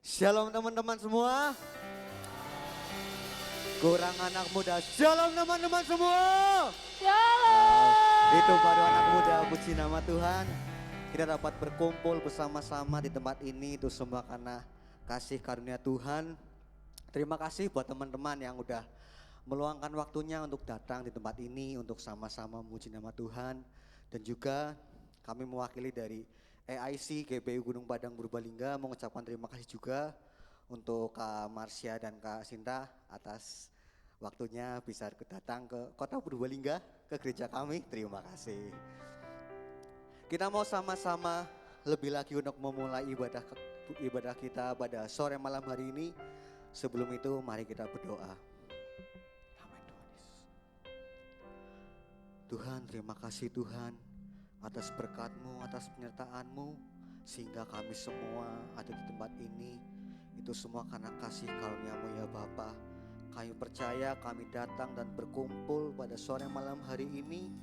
Shalom teman-teman semua. Kurang anak muda. Shalom teman-teman semua. Shalom. Itu baru anak muda, puji nama Tuhan. Kita dapat berkumpul bersama-sama di tempat ini itu semua karena kasih karunia Tuhan. Terima kasih buat teman-teman yang udah meluangkan waktunya untuk datang di tempat ini untuk sama-sama memuji nama Tuhan. Dan juga kami mewakili dari AIC GBU Gunung Padang Purbalingga mengucapkan terima kasih juga untuk Kak Marsha dan Kak Sinta atas waktunya bisa datang ke kota Purbalingga, ke gereja kami. Terima kasih. Kita mau sama-sama lebih lagi untuk memulai ibadah kita pada sore malam hari ini. Sebelum itu mari kita berdoa. Amin Tuhan Yesus. Tuhan, terima kasih Tuhan atas berkat-Mu, atas penyertaan-Mu, sehingga kami semua ada di tempat ini. Itu semua karena kasih karunia-Mu ya Bapa. Kami percaya kami datang dan berkumpul pada sore malam hari ini.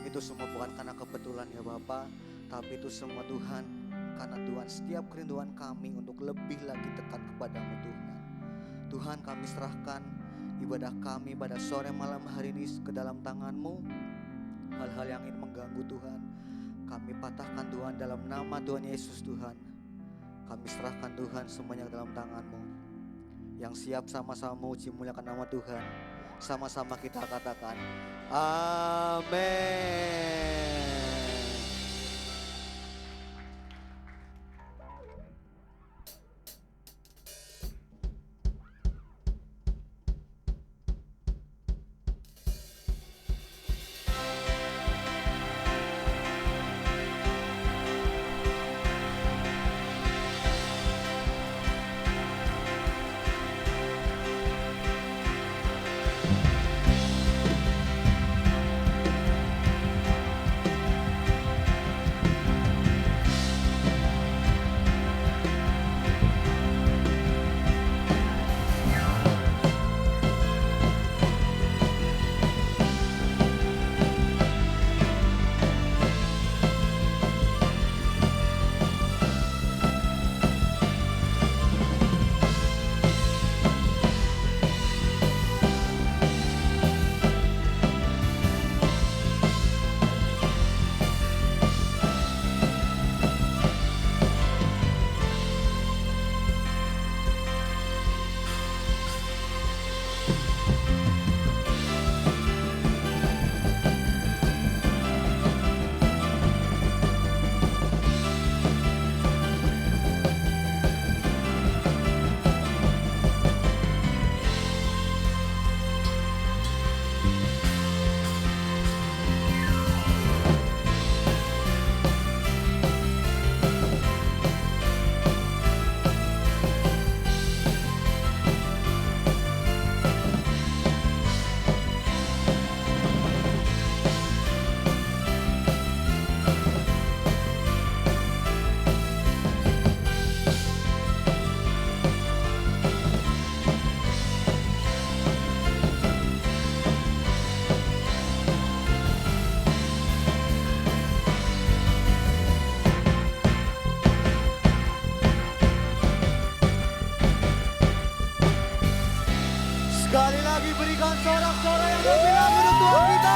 Itu semua bukan karena kebetulan ya Bapa, tapi itu semua Tuhan, karena Tuhan setiap kerinduan kami untuk lebih lagi dekat kepadamu Tuhan. Tuhan, kami serahkan ibadah kami pada sore malam hari ini ke dalam tangan-Mu. Hal-hal yang ingin mengganggu Tuhan, kami patahkan Tuhan dalam nama Tuhan Yesus Tuhan. Kami serahkan Tuhan semuanya ke dalam tangan-Mu. Yang siap sama-sama memuji muliakan nama Tuhan, sama-sama kita katakan amin. Sekali lagi berikan sorak-sorai yang lebih lagi untuk Tuhan kita.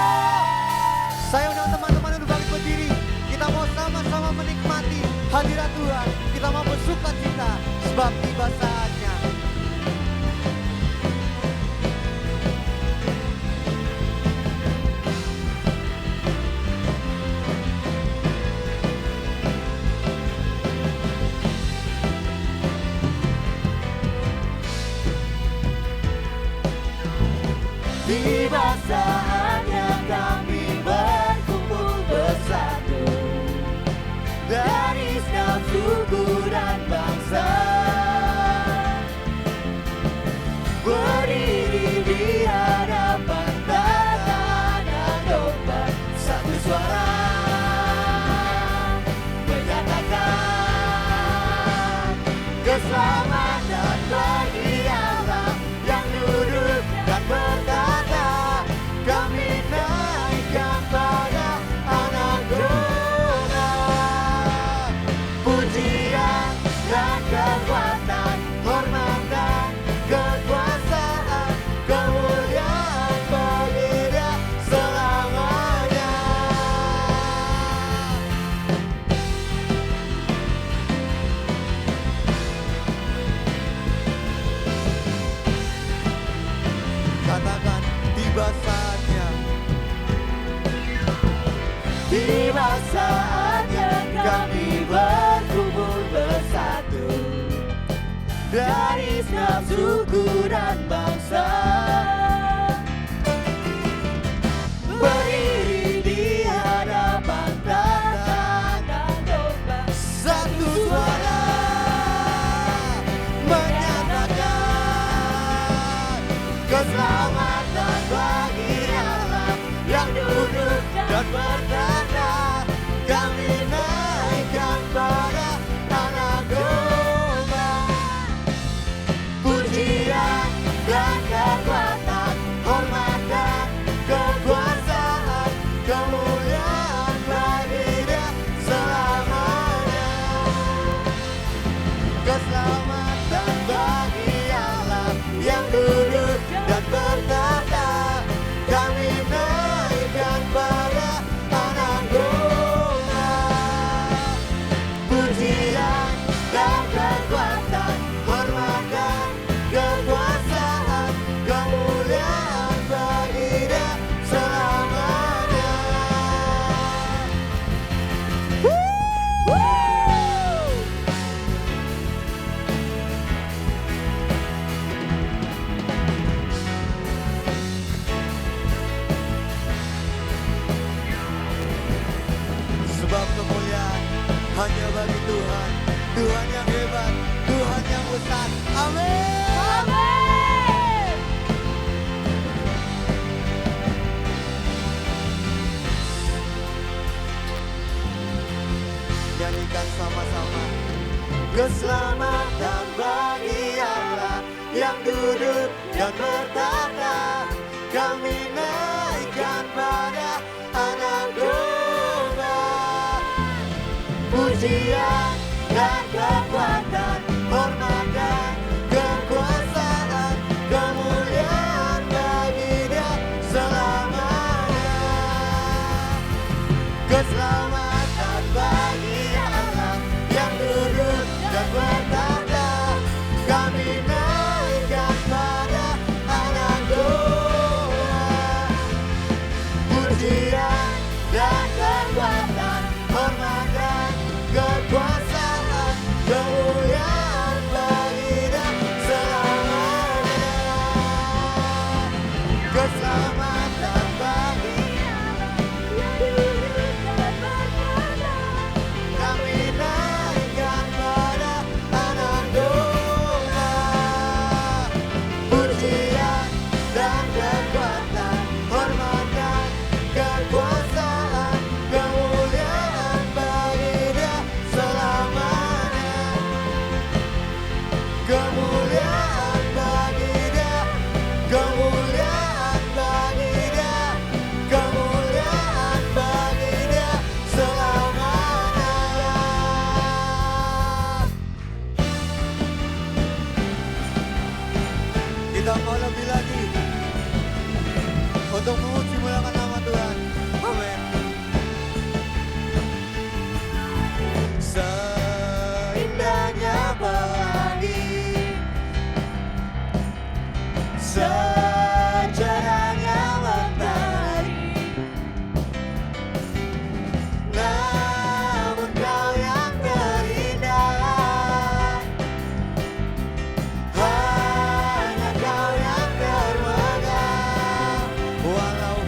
Saya undang teman-teman untuk bangkit berdiri. Kita mau sama-sama menikmati hadirat Tuhan. Kita mau bersuka cita sebab tiba saatnya. Tiba saatnya kami berkumpul bersatu dari segala suku dan bangsa, berdiri di hadapan tanda domba, satu suara menyatakan keselamatan bagi Allah yang duduk dan berkata, kami naikkan pada anak domba pujian dan kekuatan. dari setiap suku dan bangsa. Berdiri di hadapan tahta dan domba, satu suara menyatakan keselamatan bagi Allah yang duduk dan bertata. Kami naikkan pada anak domba, pujian dan kekuatan, hormat dan kekuasaan, kemuliaan bagi Dia selamanya. Keselamatan bagi Allah yang duduk dan bertata. Kami naikkan pada anak domba, pujian dan kekuatan, hormat dan kekuasaan, kemuliaan bagi Dia selamanya. Sebab kemuliaan hanya bagi Tuhan, Tuhan yang hebat, Tuhan yang besar. Amin. Amin. Nyanyikan sama-sama. Keselamatan bagi Allah yang duduk dan bertata. Kami naikkan pada anak domba, pujian dan kekuatan, hormat dan kekuasaan, kemuliaan bagi Dia selamanya. Keselamatan bagi Allah yang duduk dan bertata. Kami naikkan pada anak domba, pujian dan kekuatan, hormat dan kekuasaan, kemuliaan bagi Dia selamanya. Keselamatan bagi kami naikkan pada anak domba, pujian dan kekuatan, hormat dan kekuasaan, kemuliaan bagi Dia selamanya. Kemuliaan bagi Dia, kemuliaan bagi Dia, kemuliaan bagi Dia selamanya. Kita mau lebih lagi untuk memuji muliakan nama Tuhan. Amin. Seindahnya pelangi, secerahnya mentari, namun Kau yang terindah. Hanya Kau yang termegah, walau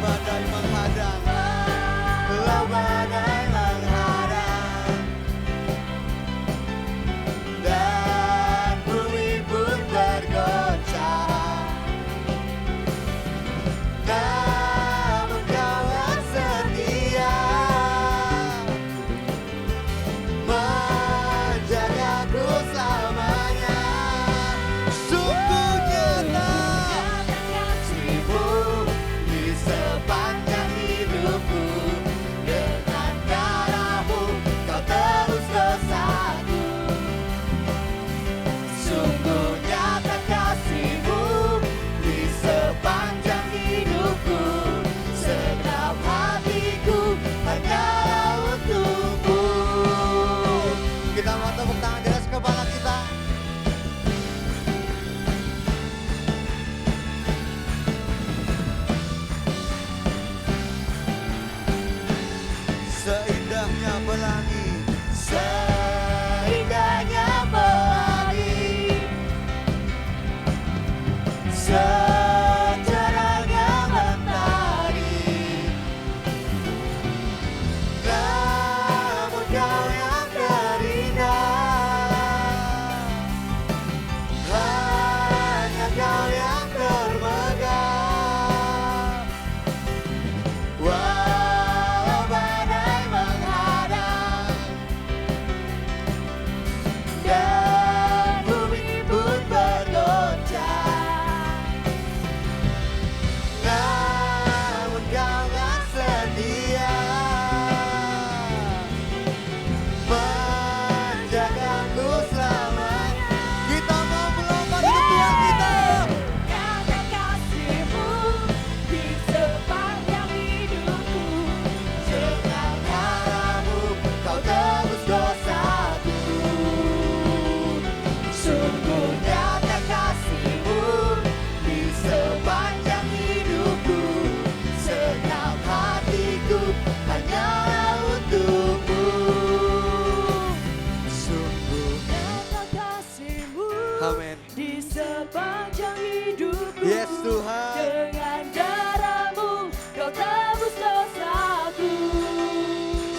Amin. Di sepanjang hidupku. Yes Tuhan. Dengan darah-Mu Kau tebus dosaku.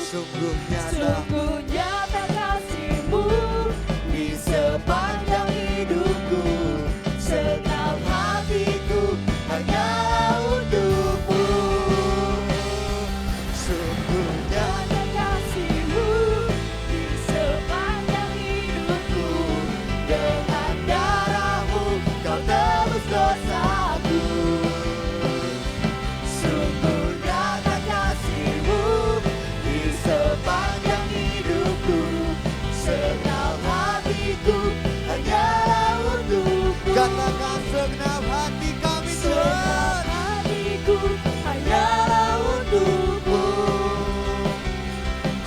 Sungguh nyata. Sungguh nyata kasih-Mu di sepanjang hidupku. Segenap hatiku hanyalah untuk-Mu. Sungguh nyata. Nyata kasih-Mu di sepanjang hidupku. Dengan darah-Mu Kau tebus dosaku. Sungguh nyata kasih-Mu di sepanjang hidupku. Segenap hatiku hanyalah untuk-Mu. Katakan segenap hati kami Tuhan. Segenap hatiku hanyalah untuk-Mu.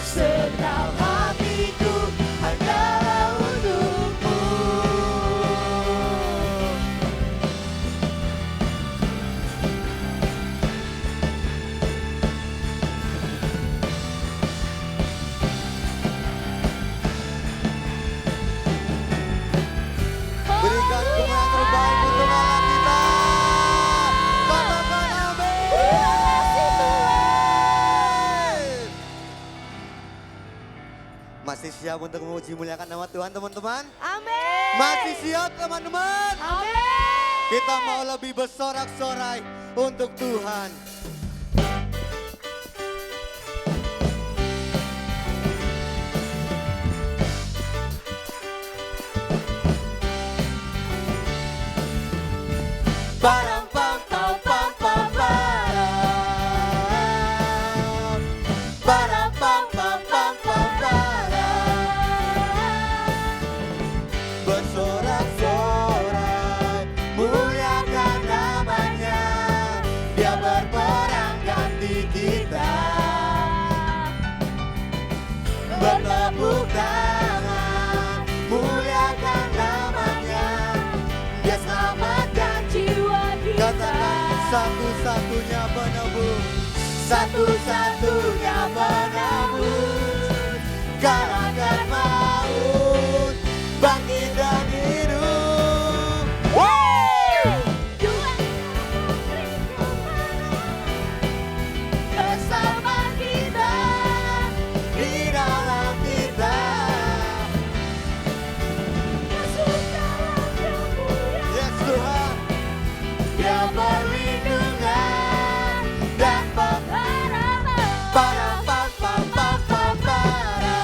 Segenap hatiku hanyalah untuk-Mu. Berikan kemuliaan terbaik untuk Allah kita. Katakan amin. Masih siap untuk memuji muliakan nama Tuhan teman-teman? Amin. Masih siap teman-teman? Amin. Kita mau lebih bersorak-sorai untuk Tuhan. Param pam pam pam pam param. Param pam pam pam pam param. Bersorak-sorai, muliakan namanya. Dia berperang ganti kita. Bertepuk tangan, muliakan namanya. Dia selamatkan. Jiwa kita. Katakan satu-satunya penebus. Satu-satunya penebus. Kalahkan maut, bangkit dan hidup. Bersama kita. Di dalam kita. Masuk dalam kemuliaan. Yes Tuhan. Dia perlindungan dan pengharapan. Para pam pam pam pam para.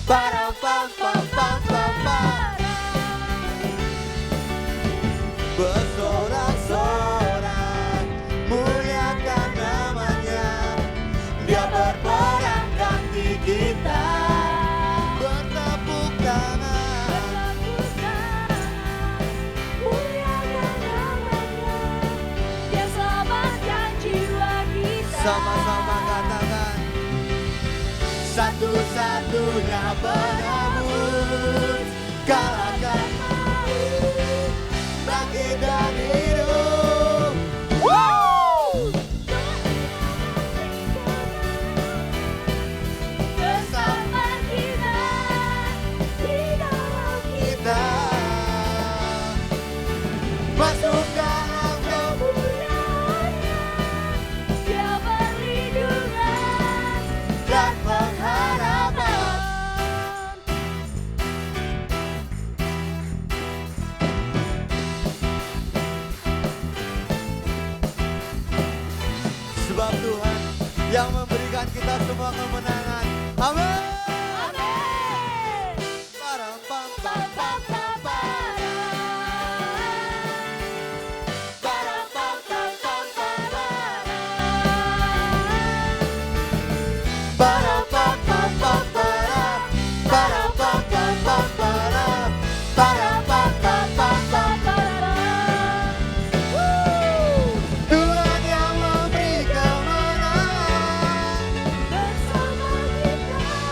Para pam pam pam pam para. Bersorak-sorai, muliakan namanya. Dia berperang ganti kita. Bertepuk tangan. Dia selamatkan jiwa kita. Sama-sama katakan. Satu-satunya penebus. Kalahkan maut, bangkit dan hidup. Bersama kita di dalam Kita masuk dalam kemuliaannya. Dia perlindungan dan pengharapan. Sebab Tuhan yang memberikan kita semua kemenangan. Amin. Amin. Para pam Pam pam pam para pam pam pam para pam pam pam para pam pam pam para pam pam pam Tuhan yang memberi kemenangan. bersama kita.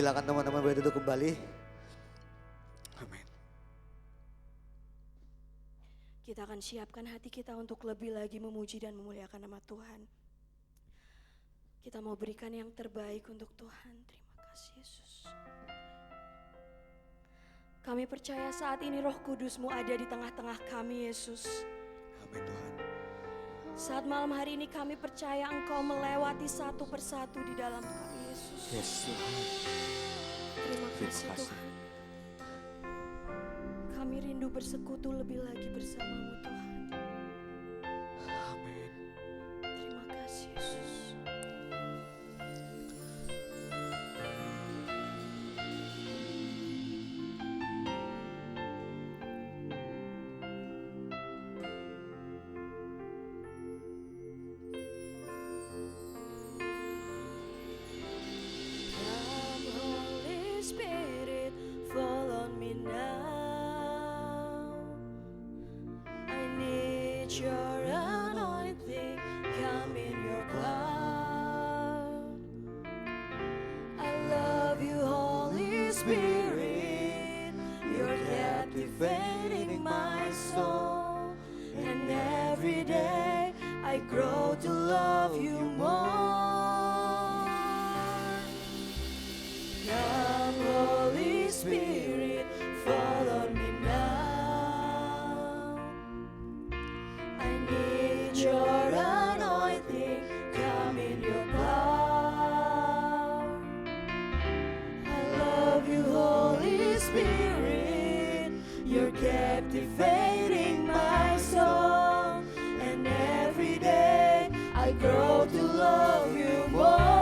Silakan teman-teman boleh duduk kembali. Amin. Kita akan siapkan hati kita untuk lebih lagi memuji dan memuliakan nama Tuhan. Kita mau berikan yang terbaik untuk Tuhan. Terima kasih Yesus. Kami percaya saat ini Roh Kudus-Mu ada di tengah-tengah kami, Yesus. Amin Tuhan. Saat malam hari ini kami percaya Engkau melewati satu persatu di dalam kami, Yesus. Yes Tuhan. Terima Terima kasih kasih. Tuhan. Kami rindu bersekutu lebih lagi bersama-Mu Tuhan. Amin. Terima kasih Yesus. Come Holy Spirit, fall on me now. I need your anointing, come in your power. I love you, Holy Spirit, you're captivating my soul. And every day I grow to love you more. Come, Holy Spirit, fall on me now. I need your anointing, come in your power. I love you, Holy Spirit, you're captivating my soul. And every day I grow to love you more.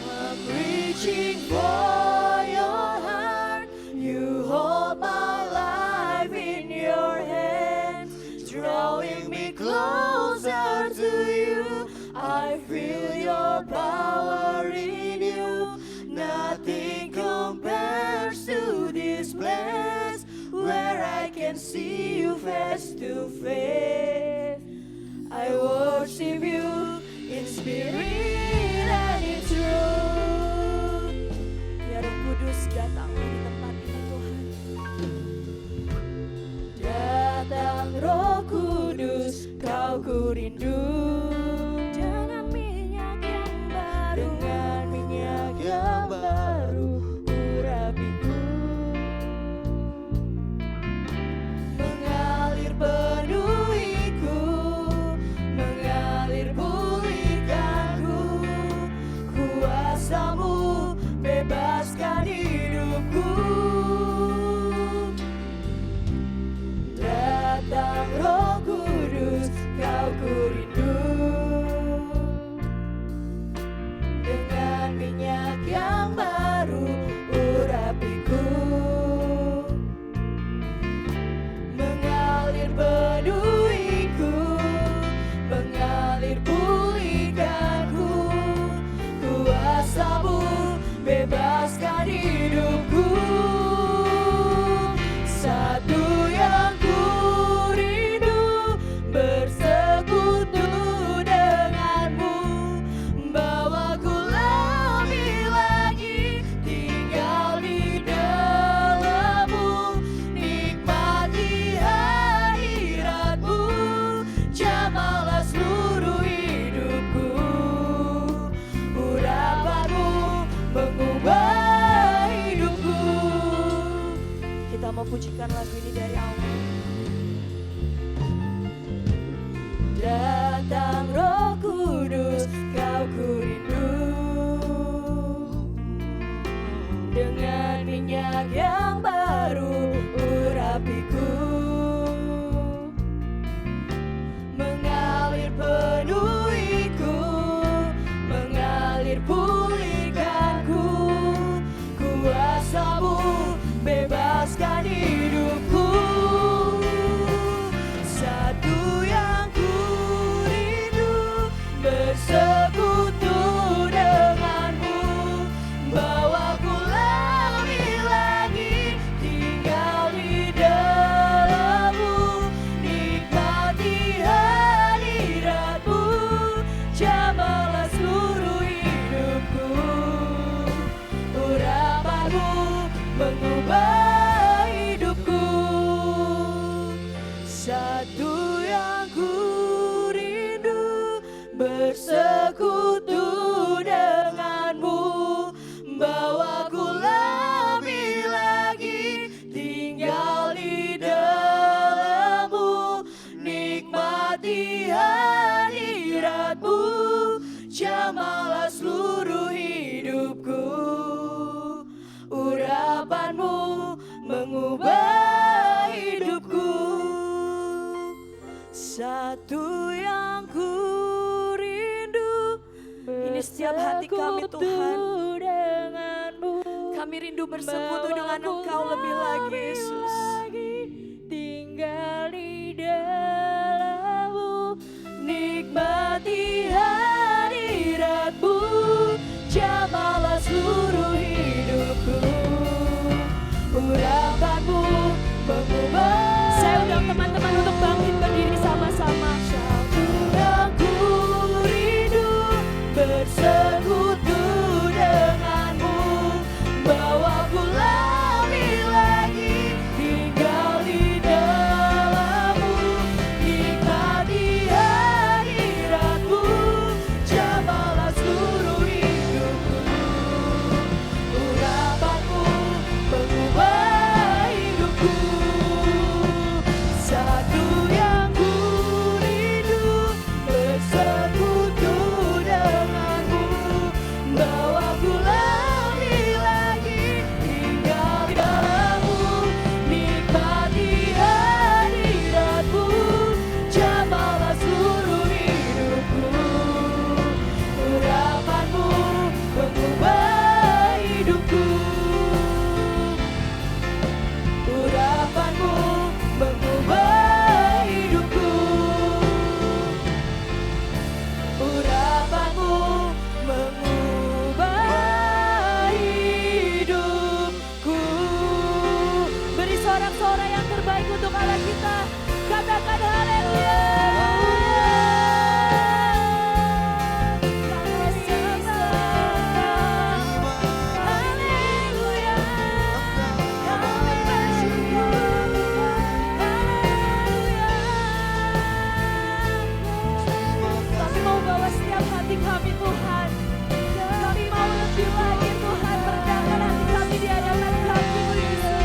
I'm reaching for your heart, you hold my life in your hands, drawing me closer to you. I feel your power in you, nothing compares to this place where I can see you face to face. I worship you in spirit and in truth. Ya Roh Kudus, datanglah di tempat ini Tuhan. Datang Roh Kudus, kau ku rindu. Dengan minyak yang baru, dengan minyak yang baru, urapiku. Mengalir penuhiku, mengalir pulihkanku. Kuasamu bebaskan hidupku. bersekutu denganmu, bawaku lebih lagi tinggal di dalammu, nikmati hadiratmu, jamalah seluruh hidupku. Urapanmu mengubah hidupku. Satu yang ku rindu, ini setiap hati kami Tuhan. Kami rindu bersekutu dengan Engkau lebih lagi Yesus. Tinggal di dalammu, nikmati hadiratmu, jamalah seluruh hidupku. Urapanmu mengubah. Saya undang teman-teman untuk bangkit berdiri sama-sama. Satu yang ku rindu, bersekutu denganmu, bawaku lebih lagi tinggal di dalammu, nikmati hadiratmu, jamalah seluruh hidupku. Urapanmu mengubah hidupku. Satu yang ku rindu, bersekutu denganmu, bawaku lebih lagi tinggal di dalammu, nikmati hadiratmu, jamalah seluruh hidupku. Urapanmu mengubah hidupku. Urapanmu mengubah hidupku. Urapanmu mengubah hidupku. Beri sorak-sorai yang terbaik untuk Allah kita. Katakan haleluya. Haleluya. Kami bersyukur. Haleluya. Kami mau bawa setiap hati kami Tuhan. Kami mau lebih lagi Tuhan, merendahkan hati kami di hadapan kami Yesus.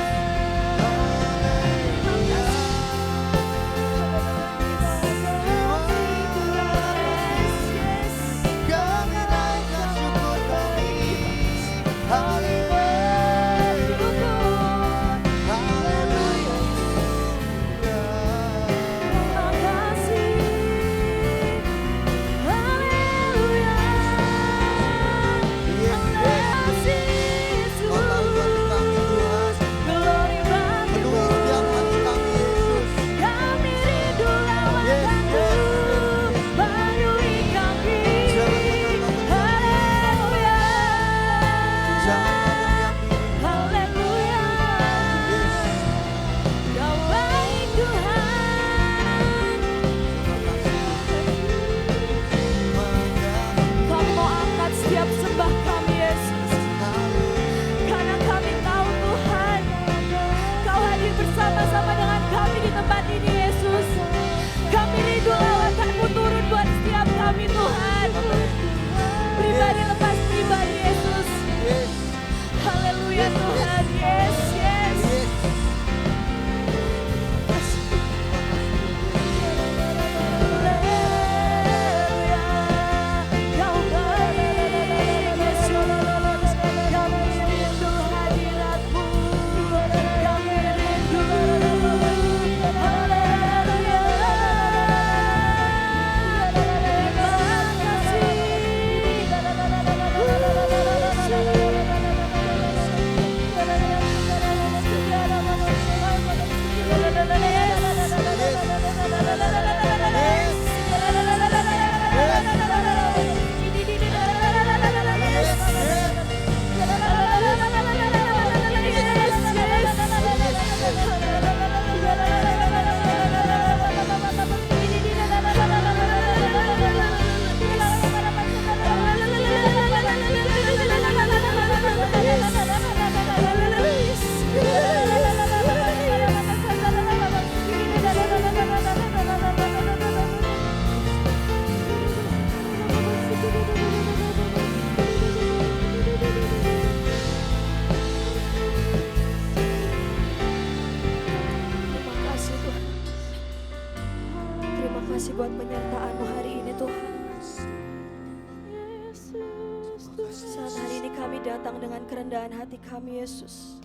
datang dengan kerendahan hati kami, Yesus.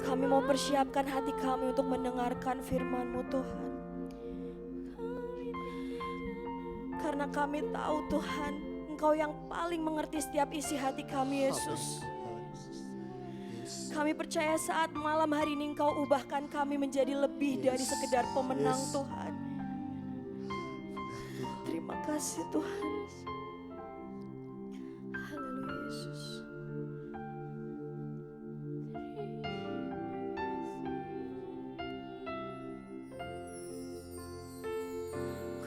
Kami mau persiapkan hati kami untuk mendengarkan firman-Mu, Tuhan. Karena kami tahu, Tuhan, Engkau yang paling mengerti setiap isi hati kami, Yesus. Kami percaya saat malam hari ini Engkau ubahkan kami menjadi lebih dari sekedar pemenang, Tuhan. Terima kasih, Tuhan. Haleluya, Yesus.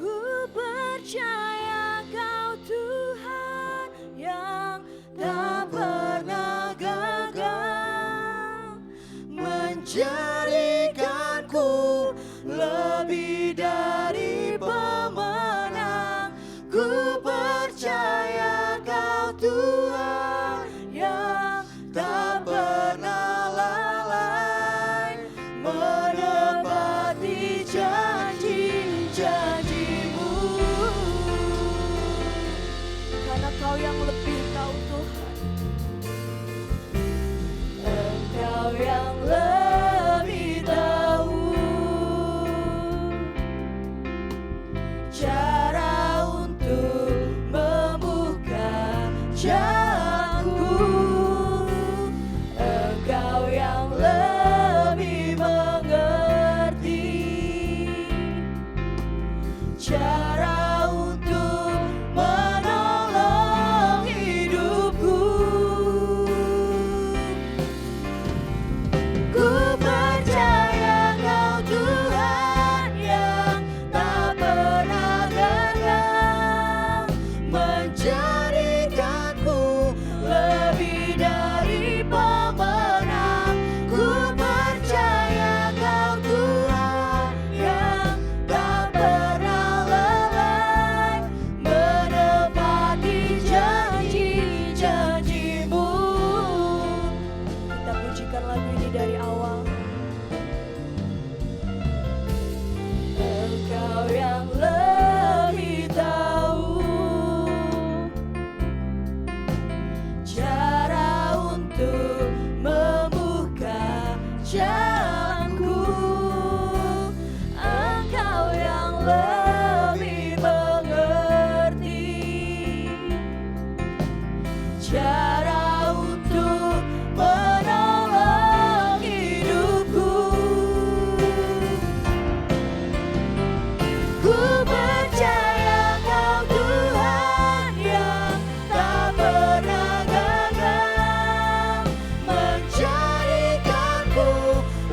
Ku percaya Kau Tuhan yang tak pernah gagal menjadikanku lebih dari pemenang. Ku percaya Kau Tuhan yang tak pernah lalai menepati janji-janji-Mu. Karena Kau yang lebih tahu, Tuhan. Engkau yang lebih tahu cara untuk membuka jalanku. Engkau yang lebih mengerti cara untuk menolong hidupku. Ku percaya Kau Tuhan yang tak pernah gagal menjadikanku lebih dari pemenang. Ku percaya Kau Tuhan yang tak pernah lalai menepati janji-janji-Mu. Kita pujikan lagu ini dari awal. Engkau yang lebih tahu cara untuk membuka jalanku. Engkau yang lebih mengerti cara untuk menolong hidupku. Ku percaya Kau Tuhan yang tak pernah gagal menjadikanku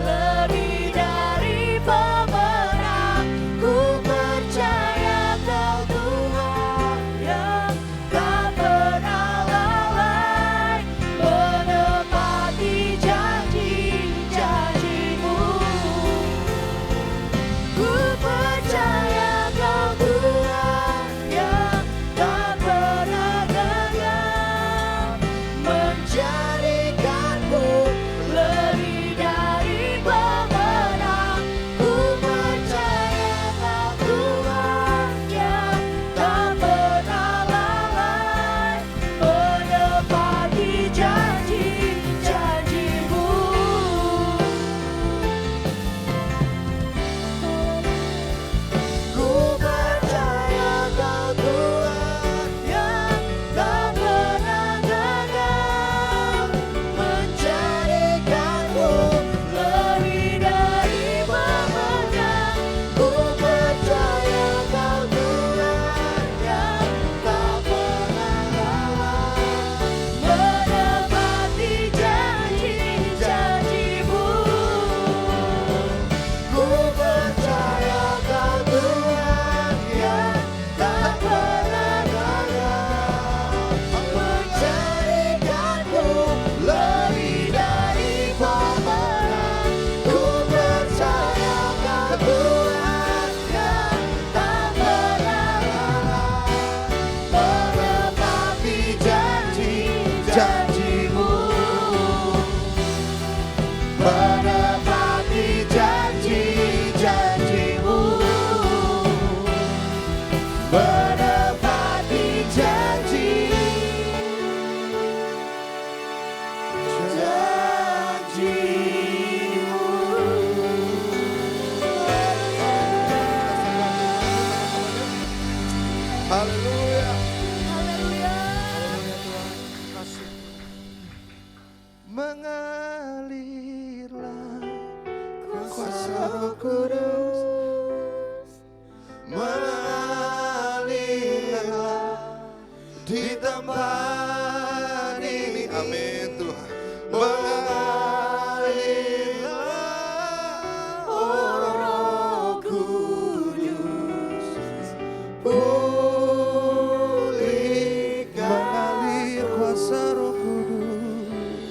lebih dari pemenang. Ku percaya Kau Tuhan yang tak pernah lalai menepati janji-janji-Mu. Ku percaya Kau Tuhan yang tak pernah gagal menjadikanku lebih dari pemenang. Ku percaya Kau Tuhan yang tak pernah lalai menepati janji-janji-Mu. Ku percaya Kau Tuhan yang tak pernah gagal menjadikanku lebih dari pemenang. Ku percaya Kau Tuhan yang tak pernah lalai menepati janji-janji-Mu. Ku percaya Kau Tuhan yang tak pernah gagal menjadikanku lebih dari pemenang. Ku percaya Kau Tuhan yang tak pernah lalai menepati janji-janji-Mu. Menepati janji-janji-Mu. Menepati janji. Haleluya. Haleluya. Haleluya Tuhan, terima kasih. Mengalirlah Kuasa Roh Kudus. mengalirlah di tempat ini. Amin Tuhan. Mengalirlah Roh Kudus. pulihkan. Mengalir kuasa Roh Kudus.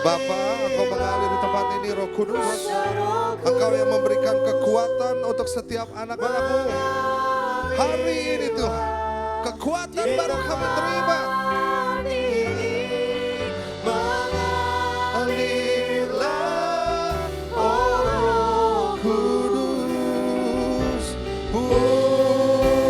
Bapak, Engkau mengalir di tempat ini Roh Kudus. Kuasa Roh Engkau yang memberikan kekuatan untuk setiap anak-anak-Mu. Hari ini Tuhan, kekuatan baru kami terima. Mengalirlah, oh Roh Kudus, pulihkan.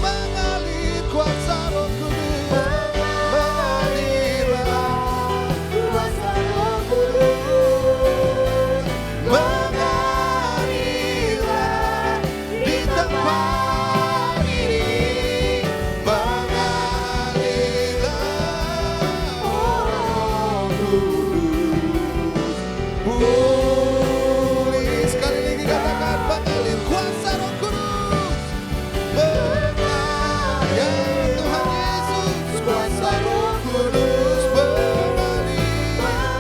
Mengalir kuasa Roh Kudus. Mengalirlah, Kuasa Roh Kudus. mengalirlah di tempat ini. Mengalirlah, oh Roh Kudus, pulih. Sekali lagi katakan, mengalir kuasa Roh Kudus. Ya Tuhan Yesus, kuasa Roh Kudus mengalirlah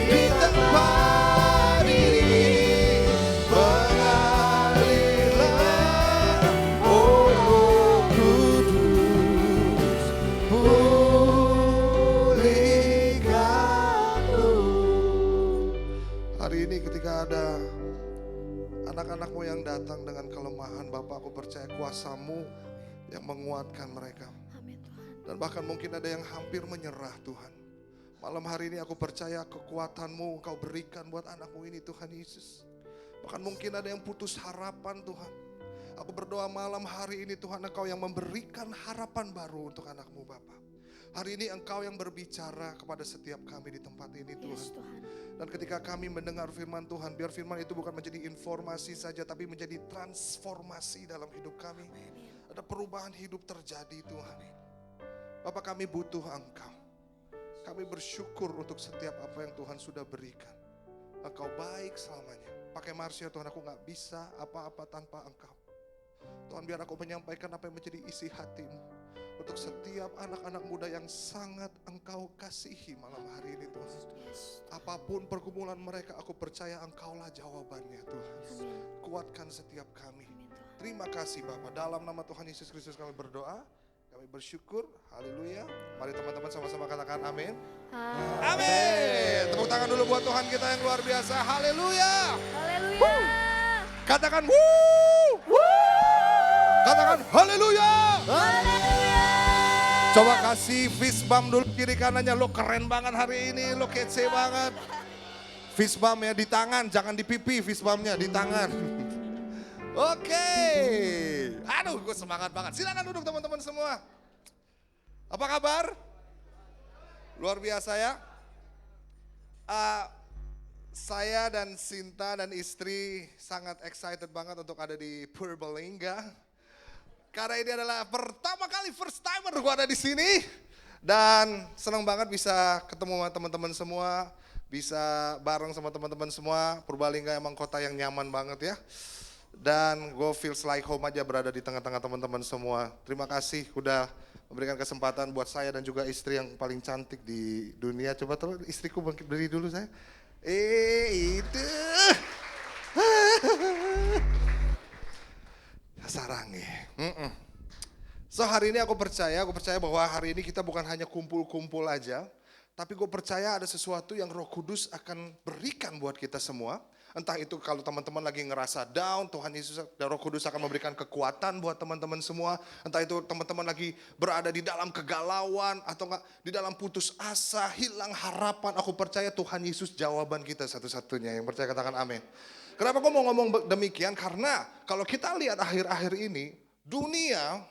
di tempat ini. Mengalirlah, oh Roh Kudus, pulihkanku. Hari ini ketika ada anak-anak-Mu yang datang dengan kelemahan, Bapak, aku percaya kuasa-Mu yang menguatkan mereka. Amin Tuhan. Dan bahkan mungkin ada yang hampir menyerah Tuhan. Malam hari ini aku percaya kekuatan-Mu Engkau berikan buat anak-Mu ini Tuhan Yesus. Bahkan mungkin ada yang putus harapan Tuhan. Aku berdoa malam hari ini Tuhan, Engkau yang memberikan harapan baru untuk anak-Mu Bapak. Hari ini Engkau yang berbicara kepada setiap kami di tempat ini Tuhan. Yes Tuhan. Dan ketika kami mendengar firman Tuhan, biar firman itu bukan menjadi informasi saja, tapi menjadi transformasi dalam hidup kami. Ada perubahan hidup terjadi Tuhan. Bapak, kami butuh Engkau. Kami bersyukur untuk setiap apa yang Tuhan sudah berikan. Engkau baik selamanya. Pakai Marsha Tuhan, aku gak bisa apa-apa tanpa Engkau. Tuhan, biar aku menyampaikan apa yang menjadi isi hati-Mu untuk setiap anak-anak muda yang sangat Engkau kasihi malam hari ini Tuhan. Apapun pergumulan mereka, aku percaya Engkaulah jawabannya Tuhan. Kuatkan setiap kami. Terima kasih Bapak. Dalam nama Tuhan Yesus Kristus kami berdoa. Kami bersyukur. Haleluya. Mari teman-teman sama-sama katakan amin. Amin. Tepuk tangan dulu buat Tuhan kita yang luar biasa. Haleluya. Haleluya. Katakan wuh. Katakan haleluya. Haleluya. Coba kasih fist bump dulu kiri kanannya. Lo keren banget hari ini, lo kece banget. Fist bump ya di tangan, jangan di pipi, fist bumpnya di tangan. Oke. Aduh, gue semangat banget. Silakan duduk teman-teman semua. Apa kabar? Luar biasa ya. Saya dan Sinta dan istri sangat excited banget untuk ada di Purbalingga. Karena ini adalah pertama kali first timer gue ada di sini. Dan senang banget bisa ketemu sama teman-teman semua. Bisa bareng sama teman-teman semua. Purbalingga emang kota yang nyaman banget ya. Dan gue feels like home aja berada di tengah-tengah teman-teman semua. Terima kasih udah memberikan kesempatan buat saya dan juga istri yang paling cantik di dunia. Coba tolong istriku bangkit berdiri dulu saya. Itu. Sarangi. So hari ini aku percaya bahwa hari ini kita bukan hanya kumpul-kumpul aja. Tapi gue percaya ada sesuatu yang Roh Kudus akan berikan buat kita semua. Entah itu kalau teman-teman lagi ngerasa down, Tuhan Yesus dan Roh Kudus akan memberikan kekuatan buat teman-teman semua. Entah itu teman-teman lagi berada di dalam kegalauan atau enggak di dalam putus asa, hilang harapan. Aku percaya Tuhan Yesus jawaban kita satu-satunya. Yang percaya katakan amin. Kenapa gue mau ngomong demikian? Karena kalau kita lihat akhir-akhir ini, dunia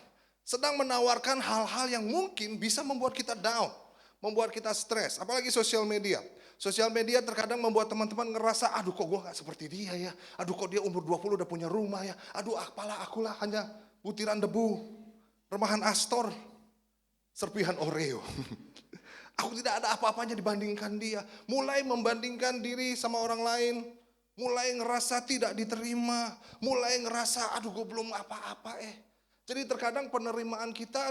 sedang menawarkan hal-hal yang mungkin bisa membuat kita down. membuat kita stres, apalagi sosial media. Sosial media terkadang membuat teman-teman ngerasa, aduh kok gue gak seperti dia ya, aduh kok dia umur 20 udah punya rumah ya, aduh apalah akulah hanya butiran debu, remahan Astor, serpihan Oreo. Aku tidak ada apa-apanya dibandingkan dia. Mulai membandingkan diri sama orang lain, mulai ngerasa tidak diterima, mulai ngerasa aduh gue belum apa-apa Jadi terkadang penerimaan kita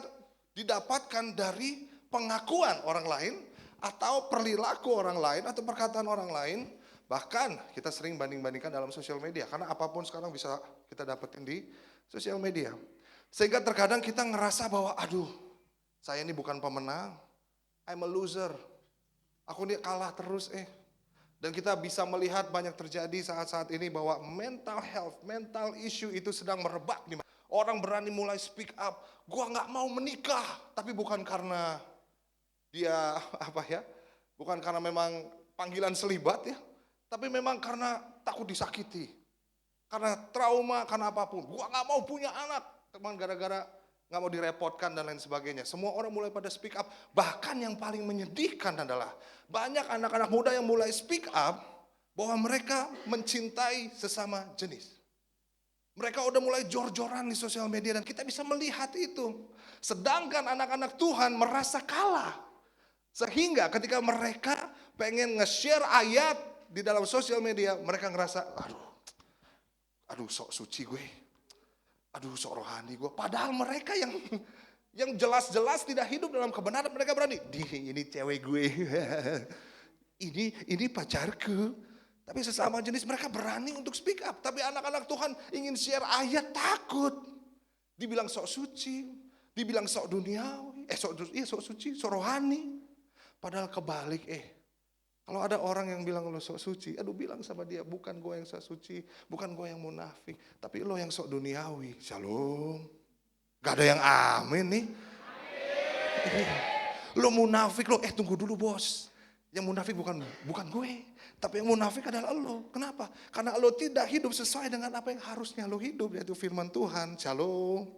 didapatkan dari pengakuan orang lain, atau perilaku orang lain, atau perkataan orang lain. Bahkan kita sering banding-bandingkan dalam sosial media, karena apapun sekarang bisa kita dapetin di sosial media. Sehingga terkadang kita ngerasa bahwa aduh, saya ini bukan pemenang, I'm a loser, aku ini kalah terus Dan kita bisa melihat banyak terjadi saat-saat ini bahwa mental health, mental issue itu sedang merebak. Orang berani mulai speak up, gua gak mau menikah, tapi bukan karena dia bukan karena memang panggilan selibat ya, tapi memang karena takut disakiti, karena trauma, karena apapun. Gua nggak mau punya anak, teman gara-gara nggak mau direpotkan dan lain sebagainya. Semua orang mulai pada speak up. Bahkan yang paling menyedihkan adalah banyak anak-anak muda yang mulai speak up bahwa mereka mencintai sesama jenis. Mereka udah mulai jor-joran di sosial media dan kita bisa melihat itu. Sedangkan anak-anak Tuhan merasa kalah. Sehingga ketika mereka pengen nge-share ayat di dalam sosial media, mereka ngerasa, aduh sok suci gue, aduh sok rohani gue. Padahal mereka yang jelas-jelas tidak hidup dalam kebenaran, mereka berani, ini cewek gue, ini pacarku. Tapi sesama jenis mereka berani untuk speak up. Tapi anak-anak Tuhan ingin share ayat, takut. Dibilang sok suci, dibilang sok duniawi, sok suci, sok rohani. Padahal kebalik kalau ada orang yang bilang lo sok suci, aduh bilang sama dia, bukan gue yang sok suci, bukan gue yang munafik, tapi lo yang sok duniawi. Shalom. Gak ada yang amin nih. Lo munafik lo, tunggu dulu bos. Yang munafik bukan gue, tapi yang munafik adalah lo. Kenapa? Karena lo tidak hidup sesuai dengan apa yang harusnya lo hidup, yaitu firman Tuhan. Shalom.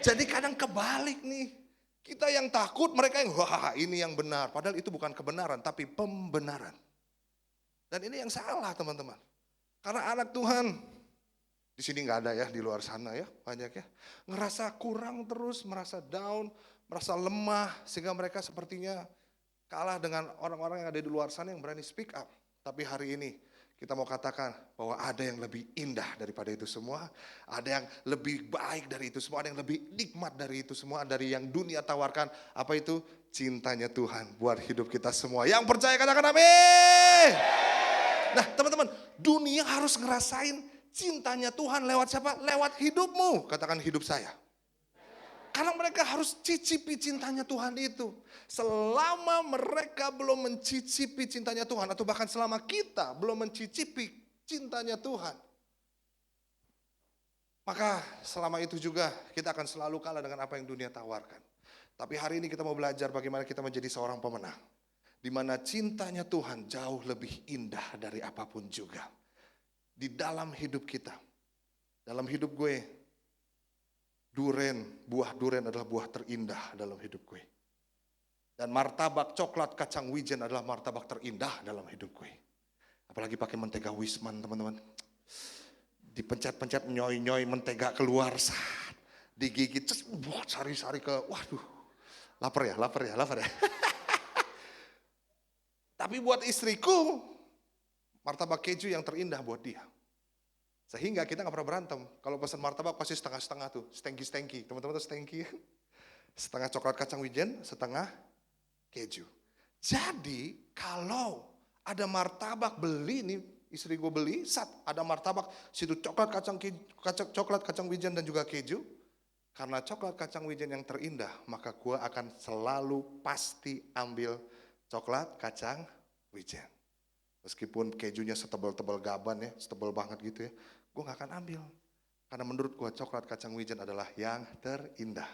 Jadi kadang kebalik nih. Kita yang takut, mereka yang wah ini yang benar. Padahal itu bukan kebenaran, tapi pembenaran. Dan ini yang salah teman-teman. Karena anak Tuhan, di sini nggak ada ya, di luar sana ya banyak ya. Ngerasa kurang terus, merasa down, merasa lemah. Sehingga mereka sepertinya kalah dengan orang-orang yang ada di luar sana yang berani speak up. Tapi hari ini kita mau katakan bahwa ada yang lebih indah daripada itu semua. Ada yang lebih baik dari itu semua. Ada yang lebih nikmat dari itu semua. Dari yang dunia tawarkan. Apa itu? Cintanya Tuhan buat hidup kita semua. Yang percaya katakan amin. Nah teman-teman, dunia harus ngerasain cintanya Tuhan lewat siapa? Lewat hidupmu. Katakan hidup saya. Karena mereka harus cicipi cintanya Tuhan itu. Selama mereka belum mencicipi cintanya Tuhan, atau bahkan selama kita belum mencicipi cintanya Tuhan, maka selama itu juga kita akan selalu kalah dengan apa yang dunia tawarkan. Tapi hari ini kita mau belajar bagaimana kita menjadi seorang pemenang. Di mana cintanya Tuhan jauh lebih indah dari apapun juga. Di dalam hidup kita. Dalam hidup gue, buah duren adalah buah terindah dalam hidup gue. Dan martabak coklat kacang wijen adalah martabak terindah dalam hidup gue. Apalagi pakai mentega Wisman teman-teman. Dipencet-pencet nyoy-nyoy mentega keluar. Digigit, sari-sari ke, waduh. Lapar ya. Tapi buat istriku, martabak keju yang terindah buat dia. Sehingga kita gak pernah berantem. Kalau pesan martabak pasti setengah-setengah tuh. Stengki-stengki. Teman-teman tuh stengki. Setengah coklat kacang wijen, setengah keju. Jadi kalau ada martabak beli nih, istri gue beli, ada martabak, situ coklat kacang wijen dan juga keju. Karena coklat kacang wijen yang terindah, maka gue akan selalu pasti ambil coklat kacang wijen. Meskipun kejunya setebal-tebal gaban ya, setebal banget gitu ya, gue gak akan ambil. Karena menurut gue coklat kacang wijen adalah yang terindah.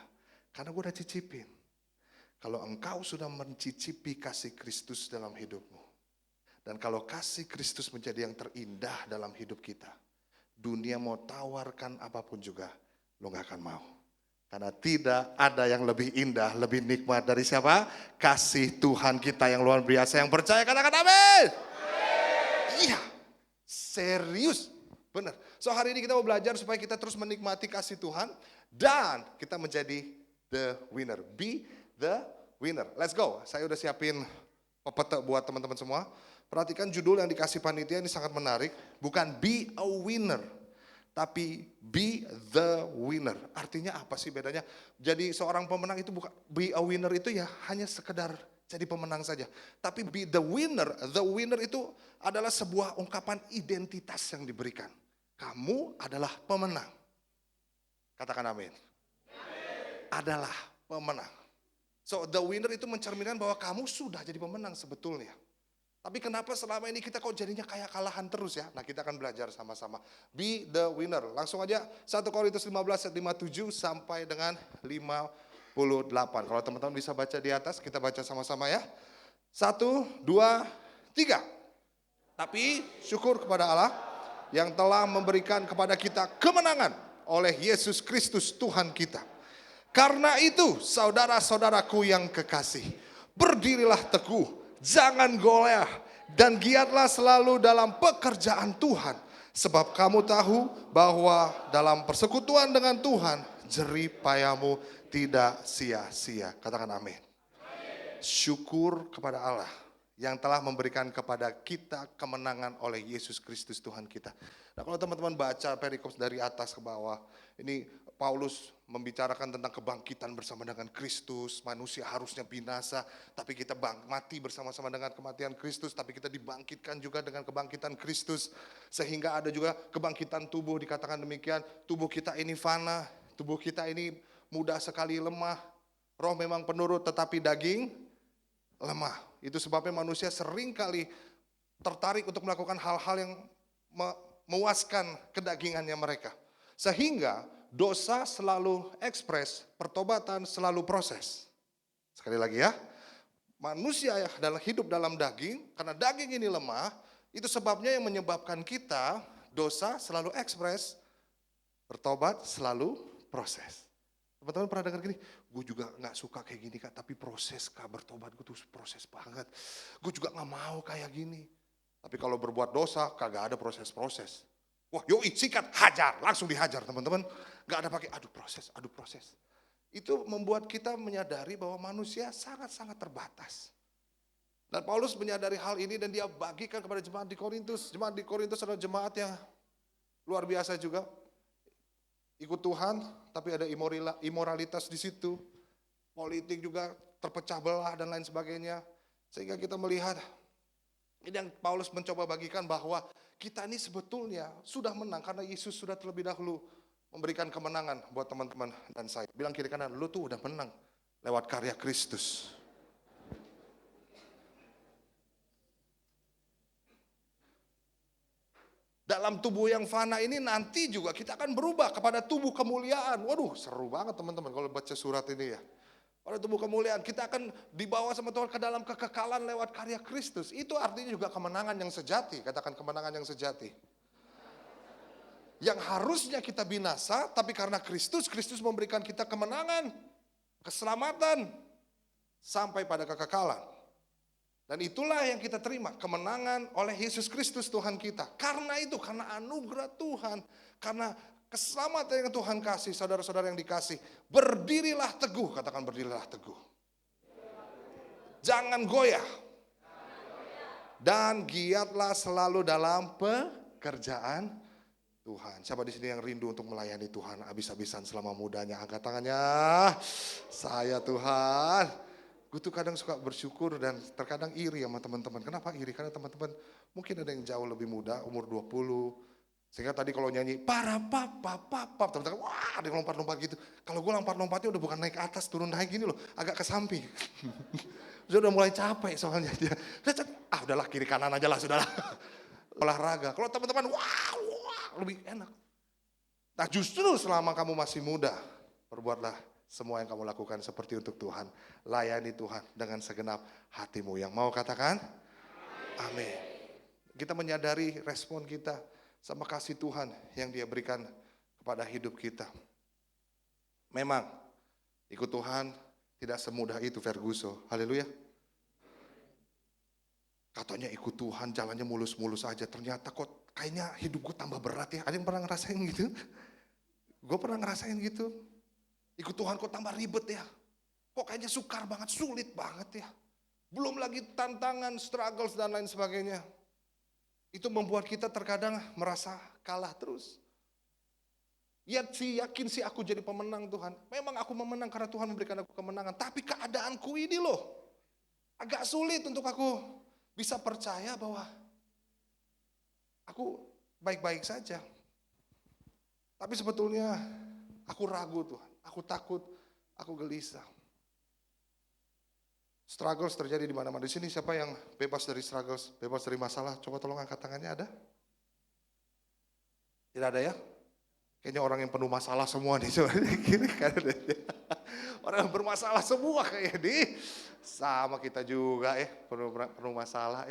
Karena gue udah cicipin. Kalau engkau sudah mencicipi kasih Kristus dalam hidupmu. Dan kalau kasih Kristus menjadi yang terindah dalam hidup kita. Dunia mau tawarkan apapun juga, lo gak akan mau. Karena tidak ada yang lebih indah, lebih nikmat dari siapa? Kasih Tuhan kita yang luar biasa. Yang percaya katakan amin. Iya, serius, benar. So hari ini kita mau belajar supaya kita terus menikmati kasih Tuhan. Dan kita menjadi the winner. Be the winner. Let's go. Saya udah siapin pepete buat teman-teman semua. Perhatikan judul yang dikasih panitia ini sangat menarik. Bukan be a winner, tapi be the winner. Artinya apa sih bedanya? Jadi seorang pemenang itu bukan, be a winner itu ya hanya sekedar jadi pemenang saja. Tapi be the winner itu adalah sebuah ungkapan identitas yang diberikan. Kamu adalah pemenang. Katakan amin. Adalah pemenang. So the winner itu mencerminkan bahwa kamu sudah jadi pemenang sebetulnya. Tapi kenapa selama ini kita kok jadinya kayak kalahan terus ya? Nah kita akan belajar sama-sama. Be the winner. Langsung aja 1 Korintus 15 ayat 57 sampai dengan 58. Kalau teman-teman bisa baca di atas, kita baca sama-sama ya. 1, 2, 3. Tapi syukur kepada Allah yang telah memberikan kepada kita kemenangan oleh Yesus Kristus Tuhan kita. Karena itu saudara-saudaraku yang kekasih, berdirilah teguh. Jangan goyah dan giatlah selalu dalam pekerjaan Tuhan. Sebab kamu tahu bahwa dalam persekutuan dengan Tuhan, jerih payamu tidak sia-sia. Katakan amin. Syukur kepada Allah yang telah memberikan kepada kita kemenangan oleh Yesus Kristus Tuhan kita. Nah kalau teman-teman baca perikop dari atas ke bawah, ini Paulus membicarakan tentang kebangkitan bersama dengan Kristus. Manusia harusnya binasa, tapi kita mati bersama-sama dengan kematian Kristus. Tapi kita dibangkitkan juga dengan kebangkitan Kristus. Sehingga ada juga kebangkitan tubuh, dikatakan demikian. Tubuh kita ini fana, tubuh kita ini mudah sekali lemah. Roh memang penurut tetapi daging lemah. Itu sebabnya manusia seringkali tertarik untuk melakukan hal-hal yang memuaskan kedagingannya mereka. Sehingga dosa selalu ekspres, pertobatan selalu proses. Sekali lagi ya, manusia yang hidup dalam daging, karena daging ini lemah, itu sebabnya yang menyebabkan kita dosa selalu ekspres, bertobat selalu proses. Teman-teman pernah dengar gini, gue juga gak suka kayak gini Kak, tapi proses Kak, bertobat gue tuh proses banget. Gue juga gak mau kayak gini. Tapi kalau berbuat dosa, kagak ada proses-proses. Wah yoi sikat, hajar, langsung dihajar teman-teman. Gak ada pakai adu proses. Itu membuat kita menyadari bahwa manusia sangat-sangat terbatas. Dan Paulus menyadari hal ini dan dia bagikan kepada jemaat di Korintus. Jemaat di Korintus adalah jemaat yang luar biasa juga. Ikut Tuhan, tapi ada imoralitas di situ. Politik juga terpecah belah dan lain sebagainya. Sehingga kita melihat, ini yang Paulus mencoba bagikan bahwa kita ini sebetulnya sudah menang karena Yesus sudah terlebih dahulu memberikan kemenangan buat teman-teman dan saya. Bilang kiri kanan, lu tuh udah menang lewat karya Kristus. Dalam tubuh yang fana ini nanti juga kita akan berubah kepada tubuh kemuliaan. Waduh seru banget teman-teman kalau baca surat ini ya. Pada tubuh kemuliaan kita akan dibawa sama Tuhan ke dalam kekekalan lewat karya Kristus. Itu artinya juga kemenangan yang sejati. Katakan kemenangan yang sejati. Yang harusnya kita binasa, tapi karena Kristus memberikan kita kemenangan, keselamatan, sampai pada kekekalan. Dan itulah yang kita terima, kemenangan oleh Yesus Kristus Tuhan kita. Karena itu, karena anugerah Tuhan, karena keselamatan yang Tuhan kasih, saudara-saudara yang dikasih. Berdirilah teguh, katakan berdirilah teguh. Jangan goyah. Dan giatlah selalu dalam pekerjaan Tuhan. Siapa di sini yang rindu untuk melayani Tuhan habis-habisan selama mudanya? Angkat tangannya. Saya Tuhan. Gue tuh kadang suka bersyukur dan terkadang iri sama teman-teman. Kenapa iri? Karena teman-teman mungkin ada yang jauh lebih muda, umur 20. Sehingga tadi kalau nyanyi, para papa, teman-teman, wah ada yang lompat-lompat gitu. Kalau gue lompat-lompatnya udah bukan naik ke atas, turun naik gini loh, agak ke samping. Dia udah mulai capek soalnya. Udahlah kiri kanan aja lah, sudahlah. Olahraga. Kalau teman-teman, wah, lebih enak. Nah justru selama kamu masih muda, perbuatlah semua yang kamu lakukan seperti untuk Tuhan. Layani Tuhan dengan segenap hatimu. Yang mau katakan? Amin. Kita menyadari respon kita sama kasih Tuhan yang Dia berikan kepada hidup kita. Memang Ikut Tuhan tidak semudah itu, Ferguso. Haleluya. Katanya ikut Tuhan jalannya mulus-mulus aja. Ternyata kok kayaknya hidup gue tambah berat ya. Ada yang pernah ngerasain gitu? Gue pernah ngerasain gitu. Ikut Tuhan kok tambah ribet ya. Kok kayaknya sukar banget, sulit banget ya. Belum lagi tantangan, struggles dan lain sebagainya. Itu membuat kita terkadang merasa kalah terus. Yakin sih aku jadi pemenang Tuhan. Memang aku memenang karena Tuhan memberikan aku kemenangan. Tapi keadaanku ini loh, agak sulit untuk aku bisa percaya bahwa aku baik-baik saja. Tapi sebetulnya aku ragu Tuhan, aku takut, aku gelisah. Struggles terjadi di mana-mana. Di sini siapa yang bebas dari struggles, bebas dari masalah? Coba tolong angkat tangannya, ada? Tidak ada ya? Kayaknya orang yang penuh masalah semua nih. Orang yang bermasalah semua kayak di sama kita juga penuh masalah.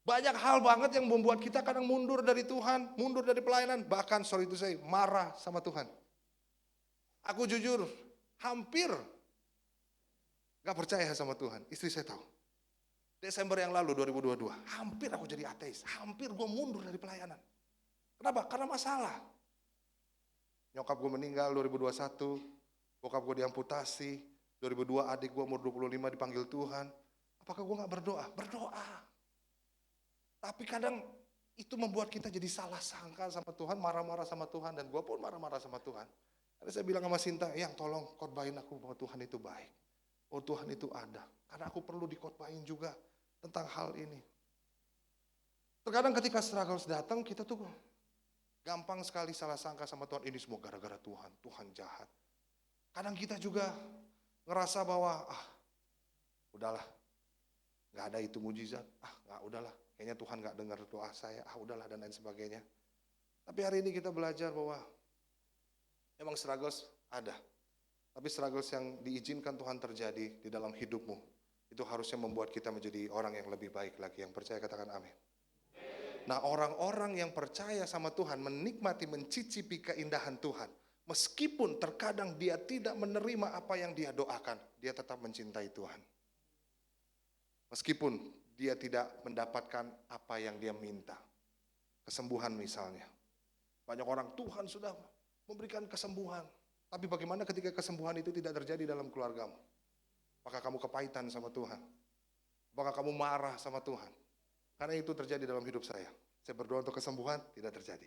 Banyak hal banget yang membuat kita kadang mundur dari Tuhan, mundur dari pelayanan, bahkan marah sama Tuhan. Aku jujur hampir gak percaya sama Tuhan, istri saya tahu. Desember yang lalu 2022, hampir aku jadi ateis, hampir gue mundur dari pelayanan. Kenapa? Karena masalah. Nyokap gue meninggal 2021, bokap gue diamputasi, 2002 adik gue umur 25 dipanggil Tuhan. Apakah gue gak berdoa? Berdoa. Tapi kadang itu membuat kita jadi salah sangka sama Tuhan, marah-marah sama Tuhan, dan gue pun marah-marah sama Tuhan. Karena saya bilang sama Sinta, yang tolong khotbahin aku bahwa Tuhan itu baik. Oh Tuhan itu ada. Karena aku perlu dikhotbahin juga tentang hal ini. Terkadang ketika struggles datang, kita tuh gampang sekali salah sangka sama Tuhan. Ini semua gara-gara Tuhan, Tuhan jahat. Kadang kita juga ngerasa bahwa, udahlah, gak ada itu mujizat. Udahlah, kayaknya Tuhan gak dengar doa saya. Udahlah, dan lain sebagainya. Tapi hari ini kita belajar bahwa memang struggles ada. Tapi struggles yang diizinkan Tuhan terjadi di dalam hidupmu, itu harusnya membuat kita menjadi orang yang lebih baik lagi. Yang percaya katakan amin. Nah, orang-orang yang percaya sama Tuhan menikmati, mencicipi keindahan Tuhan. Meskipun terkadang dia tidak menerima apa yang dia doakan, dia tetap mencintai Tuhan. Meskipun dia tidak mendapatkan apa yang dia minta. Kesembuhan misalnya. Banyak orang, Tuhan sudah memberikan kesembuhan. Tapi bagaimana ketika kesembuhan itu tidak terjadi dalam keluargamu? Apakah kamu kepahitan sama Tuhan? Apakah kamu marah sama Tuhan? Karena itu terjadi dalam hidup saya. Saya berdoa untuk kesembuhan, tidak terjadi.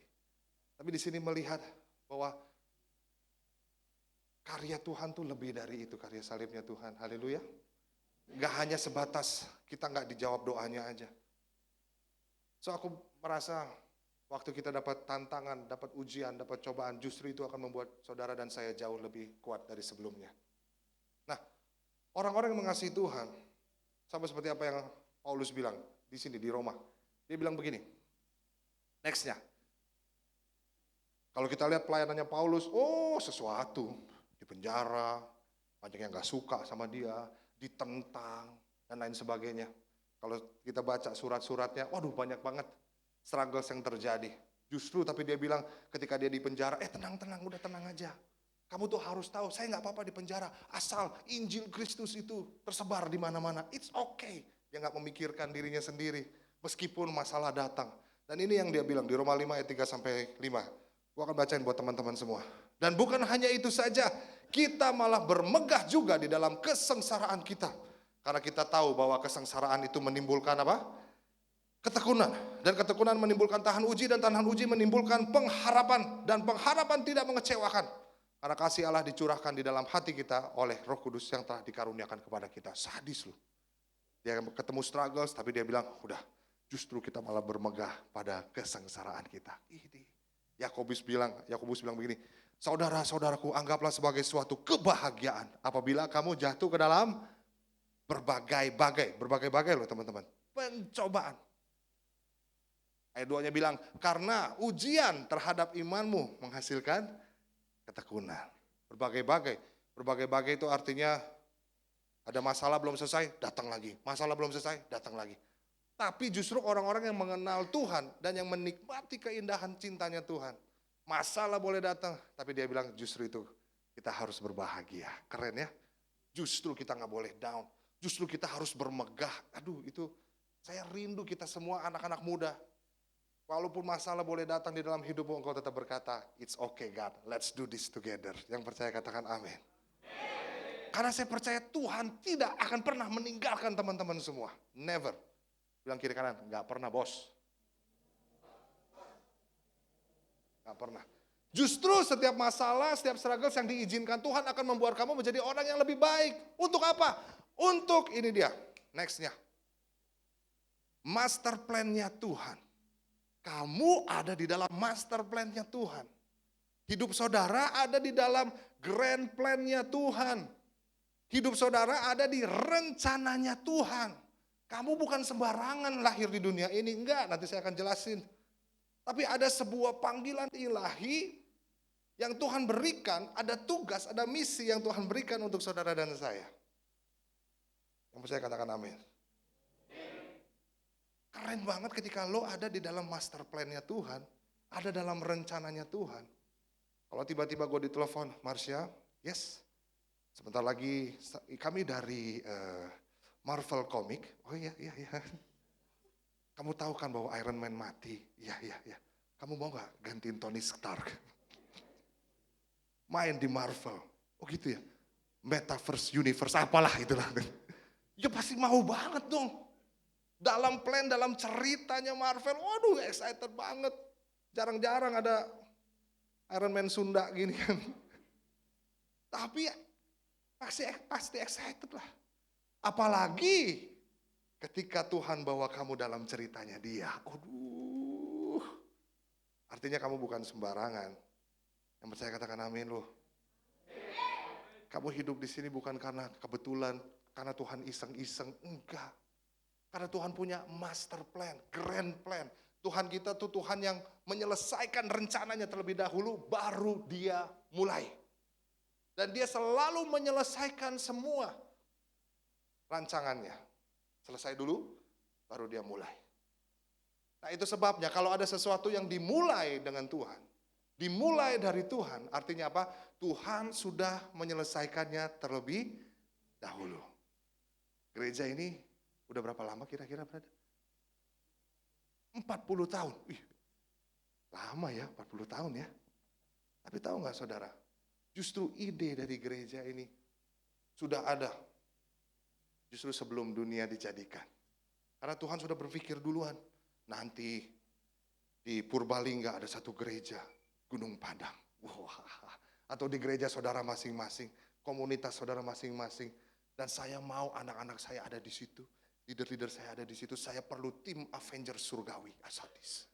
Tapi di sini melihat bahwa karya Tuhan tuh lebih dari itu, karya salibnya Tuhan. Haleluya. Gak hanya sebatas kita gak dijawab doanya aja. So aku merasa waktu kita dapat tantangan, dapat ujian, dapat cobaan, justru itu akan membuat saudara dan saya jauh lebih kuat dari sebelumnya. Nah, orang-orang yang mengasihi Tuhan, sama seperti apa yang Paulus bilang di sini di Roma. Dia bilang begini, nextnya. Kalau kita lihat pelayanannya Paulus, sesuatu, di penjara, banyak yang gak suka sama dia, ditentang, dan lain sebagainya. Kalau kita baca surat-suratnya, banyak banget struggles yang terjadi. Justru tapi dia bilang ketika dia di penjara, tenang, udah tenang aja. Kamu tuh harus tahu, saya gak apa-apa di penjara. Asal Injil Kristus itu tersebar di mana-mana. It's okay. Dia gak memikirkan dirinya sendiri. Meskipun masalah datang. Dan ini yang dia bilang di Roma 5 ayat 3-5. Gua akan bacain buat teman-teman semua. Dan bukan hanya itu saja. Kita malah bermegah juga di dalam kesengsaraan kita. Karena kita tahu bahwa kesengsaraan itu menimbulkan apa? Ketekunan. Dan ketekunan menimbulkan tahan uji, dan tahan uji menimbulkan pengharapan. Dan pengharapan tidak mengecewakan. Karena kasih Allah dicurahkan di dalam hati kita oleh Roh Kudus yang telah dikaruniakan kepada kita. Sadis loh. Dia ketemu struggles, tapi dia bilang, udah, justru kita malah bermegah pada kesengsaraan kita. Yakobus bilang begini, saudara-saudaraku, anggaplah sebagai suatu kebahagiaan apabila kamu jatuh ke dalam berbagai-bagai loh teman-teman, pencobaan. Ayat 2-nya bilang, karena ujian terhadap imanmu menghasilkan ketekunan. Berbagai-bagai itu artinya ada masalah belum selesai, datang lagi. Masalah belum selesai, datang lagi. Tapi justru orang-orang yang mengenal Tuhan dan yang menikmati keindahan cintanya Tuhan. Masalah boleh datang, tapi dia bilang justru itu kita harus berbahagia. Keren ya? Justru kita nggak boleh down. Justru kita harus bermegah. Aduh itu saya rindu kita semua anak-anak muda. Walaupun masalah boleh datang di dalam hidupmu, engkau tetap berkata, it's okay God, let's do this together. Yang percaya katakan amin. Karena saya percaya Tuhan tidak akan pernah meninggalkan teman-teman semua. Never. Bilang kiri kanan, nggak pernah bos. Nggak pernah. Justru setiap masalah, setiap struggles yang diizinkan Tuhan akan membuat kamu menjadi orang yang lebih baik. Untuk apa? Untuk ini dia, nextnya. Master plan-nya Tuhan. Kamu ada di dalam master plan-nya Tuhan. Hidup saudara ada di dalam grand plan-nya Tuhan. Hidup saudara ada di rencananya Tuhan. Kamu bukan sembarangan lahir di dunia ini, enggak, nanti saya akan jelasin. Tapi ada sebuah panggilan ilahi yang Tuhan berikan, ada tugas, ada misi yang Tuhan berikan untuk saudara dan saya. Yang percaya katakan amin. Keren banget ketika lo ada di dalam master plan-nya Tuhan, ada dalam rencananya Tuhan. Kalau tiba-tiba gue ditelepon, Marsha, yes, sebentar lagi kami dari Marvel Comic. Oh iya. Kamu tahu kan bahwa Iron Man mati? Iya. Kamu mau gak gantiin Tony Stark? Main di Marvel. Oh gitu ya? Metaverse, Universe, apalah itulah. Ya pasti mau banget dong. Dalam plan, dalam ceritanya Marvel, waduh excited banget. Jarang-jarang ada Iron Man Sunda gini kan. Tapi pasti excited lah. Apalagi ketika Tuhan bawa kamu dalam ceritanya dia. Aduh. Artinya kamu bukan sembarangan. Yang percaya katakan amin loh. Kamu hidup di sini bukan karena kebetulan, karena Tuhan iseng-iseng, enggak. Karena Tuhan punya master plan, grand plan. Tuhan kita tuh Tuhan yang menyelesaikan rencananya terlebih dahulu, baru dia mulai. Dan dia selalu menyelesaikan semua rancangannya. Selesai dulu, baru dia mulai. Nah itu sebabnya kalau ada sesuatu yang dimulai dengan Tuhan, dimulai dari Tuhan, artinya apa? Tuhan sudah menyelesaikannya terlebih dahulu. Gereja ini udah berapa lama kira-kira berada? 40 tahun. Wih, lama ya 40 tahun ya. Tapi tahu nggak saudara, justru ide dari gereja ini sudah ada justru sebelum dunia dijadikan. Karena Tuhan sudah berpikir duluan, nanti di Purbalingga ada satu gereja, Gunung Padang. Wah, atau di gereja saudara masing-masing, komunitas saudara masing-masing. Dan saya mau anak-anak saya ada di situ, leader-leader saya ada di situ. Saya perlu tim Avengers surgawi, Asadis.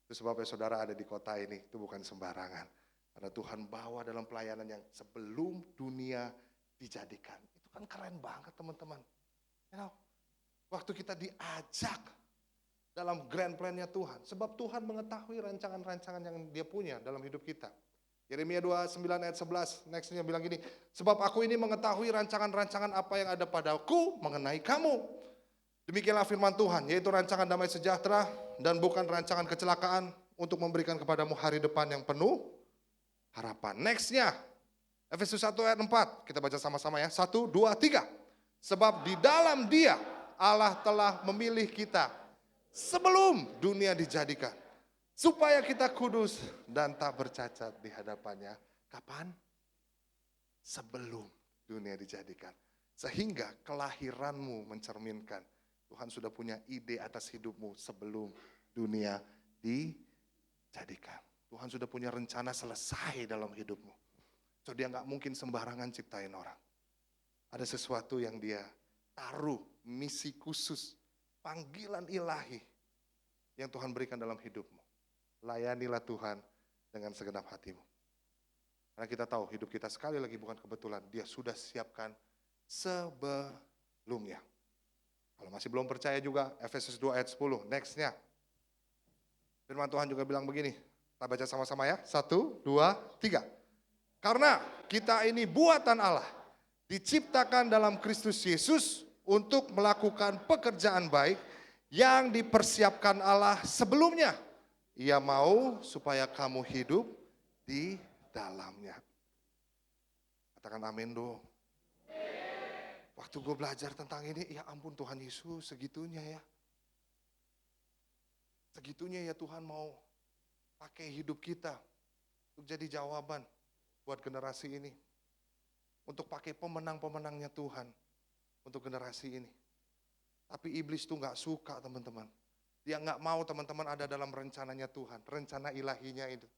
Itu sebabnya saudara ada di kota ini, itu bukan sembarangan. Karena Tuhan bawa dalam pelayanan yang sebelum dunia dijadikan. Itu kan keren banget teman-teman. You know, waktu kita diajak dalam grand plan-nya Tuhan. Sebab Tuhan mengetahui rancangan-rancangan yang dia punya dalam hidup kita. Yeremia 29 ayat 11, next-nya bilang gini, sebab aku ini mengetahui rancangan-rancangan apa yang ada padaku mengenai kamu. Demikianlah firman Tuhan, yaitu rancangan damai sejahtera dan bukan rancangan kecelakaan untuk memberikan kepadamu hari depan yang penuh harapan. Next-nya, Efesus 1 ayat 4, kita baca sama-sama ya, 1, 2, 3. Sebab di dalam dia Allah telah memilih kita sebelum dunia dijadikan. Supaya kita kudus dan tak bercacat di hadapannya. Kapan? Sebelum dunia dijadikan. Sehingga kelahiranmu mencerminkan Tuhan sudah punya ide atas hidupmu sebelum dunia dijadikan. Tuhan sudah punya rencana selesai dalam hidupmu. So dia gak mungkin sembarangan ciptain orang. Ada sesuatu yang dia taruh, misi khusus, panggilan ilahi yang Tuhan berikan dalam hidupmu. Layanilah Tuhan dengan segenap hatimu. Karena kita tahu hidup kita sekali lagi bukan kebetulan. Dia sudah siapkan sebelumnya. Kalau masih belum percaya juga, Efesus 2 ayat 10. Next-nya. Firman Tuhan juga bilang begini. Kita baca sama-sama ya. 1, 2, 3. Karena kita ini buatan Allah. Diciptakan dalam Kristus Yesus untuk melakukan pekerjaan baik yang dipersiapkan Allah sebelumnya. Ia mau supaya kamu hidup di dalamnya. Katakan amin dong. Waktu gue belajar tentang ini, ya ampun Tuhan Yesus, segitunya ya. Segitunya ya Tuhan mau pakai hidup kita untuk jadi jawaban buat generasi ini. Untuk pakai pemenang-pemenangnya Tuhan untuk generasi ini. Tapi iblis tuh gak suka teman-teman. Dia gak mau teman-teman ada dalam rencananya Tuhan, rencana ilahinya itu.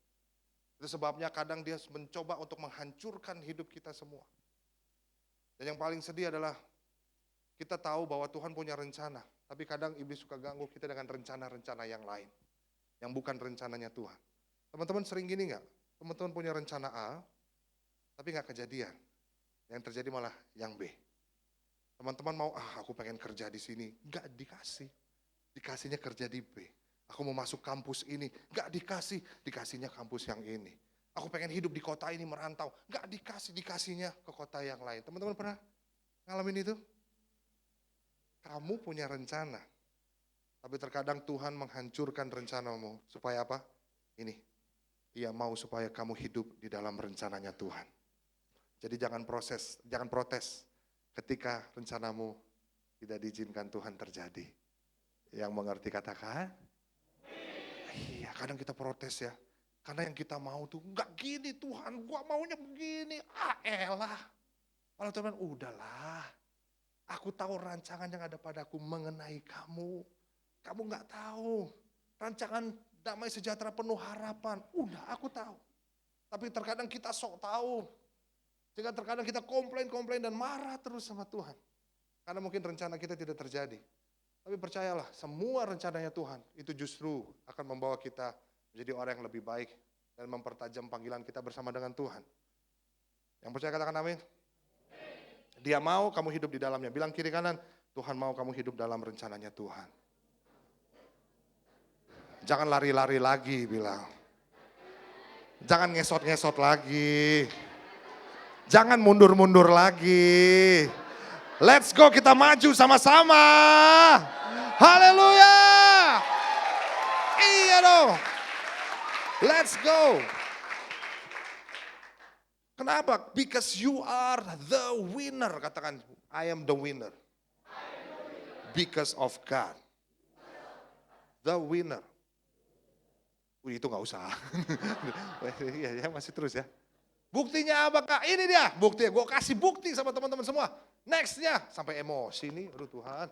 Itu sebabnya kadang dia mencoba untuk menghancurkan hidup kita semua. Dan yang paling sedih adalah kita tahu bahwa Tuhan punya rencana. Tapi kadang iblis suka ganggu kita dengan rencana-rencana yang lain. Yang bukan rencananya Tuhan. Teman-teman sering gini gak? Teman-teman punya rencana A, tapi gak kejadian. Yang terjadi malah yang B. Teman-teman mau, aku pengen kerja di sini. Gak dikasih. Dikasihnya kerja di B. Aku mau masuk kampus ini, gak dikasih, dikasihnya kampus yang ini. Aku pengen hidup di kota ini merantau, gak dikasih, dikasihnya ke kota yang lain. Teman-teman pernah ngalamin itu? Kamu punya rencana, tapi terkadang Tuhan menghancurkan rencanamu. Supaya apa? Ini, Ia mau supaya kamu hidup di dalam rencananya Tuhan. Jadi jangan protes ketika rencanamu tidak diizinkan Tuhan terjadi. Yang mengerti katakan? Iya, kadang kita protes ya. Karena yang kita mau tuh, enggak gini Tuhan, gua maunya begini. Elah. Kalau Tuhan, udahlah. Aku tahu rancangan yang ada padaku mengenai kamu. Kamu enggak tahu. Rancangan damai sejahtera penuh harapan. Udah, aku tahu. Tapi terkadang kita sok tahu. Sehingga terkadang kita komplain dan marah terus sama Tuhan. Karena mungkin rencana kita tidak terjadi. Tapi percayalah, semua rencananya Tuhan itu justru akan membawa kita menjadi orang yang lebih baik dan mempertajam panggilan kita bersama dengan Tuhan. Yang percaya katakan amin. Dia mau kamu hidup di dalamnya. Bilang kiri kanan, Tuhan mau kamu hidup dalam rencananya Tuhan. Jangan lari-lari lagi bilang. Jangan ngesot-ngesot lagi. Jangan mundur-mundur lagi. Let's go, kita maju sama-sama. Haleluya. Iya dong. Let's go. Kenapa? Because you are the winner. Katakan, I am the winner. Because of God. The winner. Itu gak usah. Iya, masih terus ya. Buktinya apa Kak? Ini dia buktinya. Gue kasih bukti sama teman-teman semua. Nextnya, sampai emosi nih, aduh Tuhan.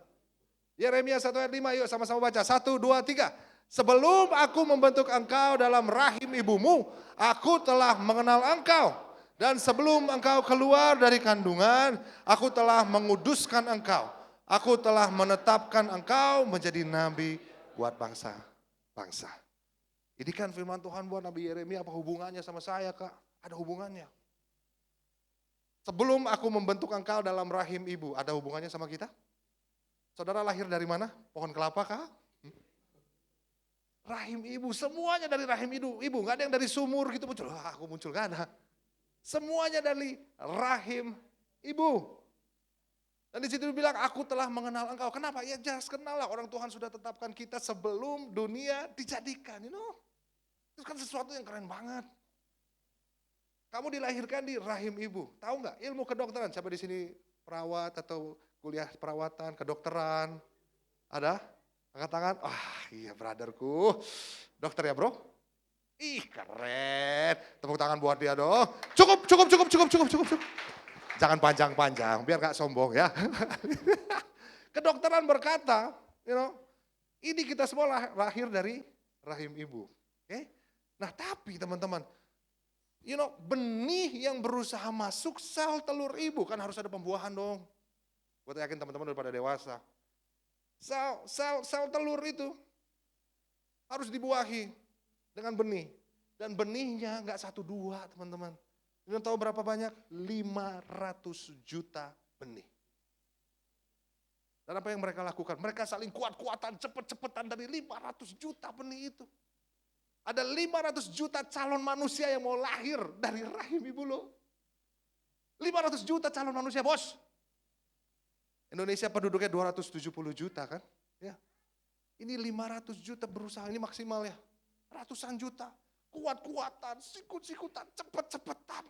Yeremia 1 ayat 5, yuk sama-sama baca. 1, 2, 3. Sebelum aku membentuk engkau dalam rahim ibumu, aku telah mengenal engkau. Dan sebelum engkau keluar dari kandungan, aku telah menguduskan engkau. Aku telah menetapkan engkau menjadi nabi buat bangsa-bangsa. Ini kan firman Tuhan buat Nabi Yeremia, apa hubungannya sama saya Kak? Ada hubungannya. Sebelum aku membentuk engkau dalam rahim ibu, ada hubungannya sama kita? Saudara lahir dari mana? Pohon kelapa kah? Rahim ibu, semuanya dari rahim ibu. Gak ada yang dari sumur gitu muncul. Aku muncul, gak ada. Semuanya dari rahim ibu. Dan di situ bilang, aku telah mengenal engkau. Kenapa? Ya jelas kenal lah, orang Tuhan sudah tetapkan kita sebelum dunia dijadikan. Itu kan sesuatu yang keren banget. Kamu dilahirkan di rahim ibu. Tahu nggak ilmu kedokteran? Siapa di sini perawat atau kuliah perawatan, kedokteran? Ada? Angkat tangan. Iya brotherku. Dokter ya bro? Ih keren. Tepuk tangan buat dia dong. Cukup. Jangan panjang-panjang, biar nggak sombong ya. Kedokteran berkata, ini kita semua lahir dari rahim ibu. Oke? Nah tapi teman-teman, benih yang berusaha masuk sel telur ibu, kan harus ada pembuahan dong. Gue yakin teman-teman udah pada dewasa. Sel telur itu harus dibuahi dengan benih. Dan benihnya nggak 1, 2 teman-teman. Kalian tahu berapa banyak? 500 juta benih. Dan apa yang mereka lakukan? Mereka saling kuat-kuatan, cepet-cepetan dari 500 juta benih itu. Ada 500 juta calon manusia yang mau lahir dari rahim ibu lo. 500 juta calon manusia bos. Indonesia penduduknya 270 juta kan. Ya. Ini 500 juta berusaha, ini maksimal ya. Ratusan juta, kuat-kuatan, sikut-sikutan, cepet-cepetan.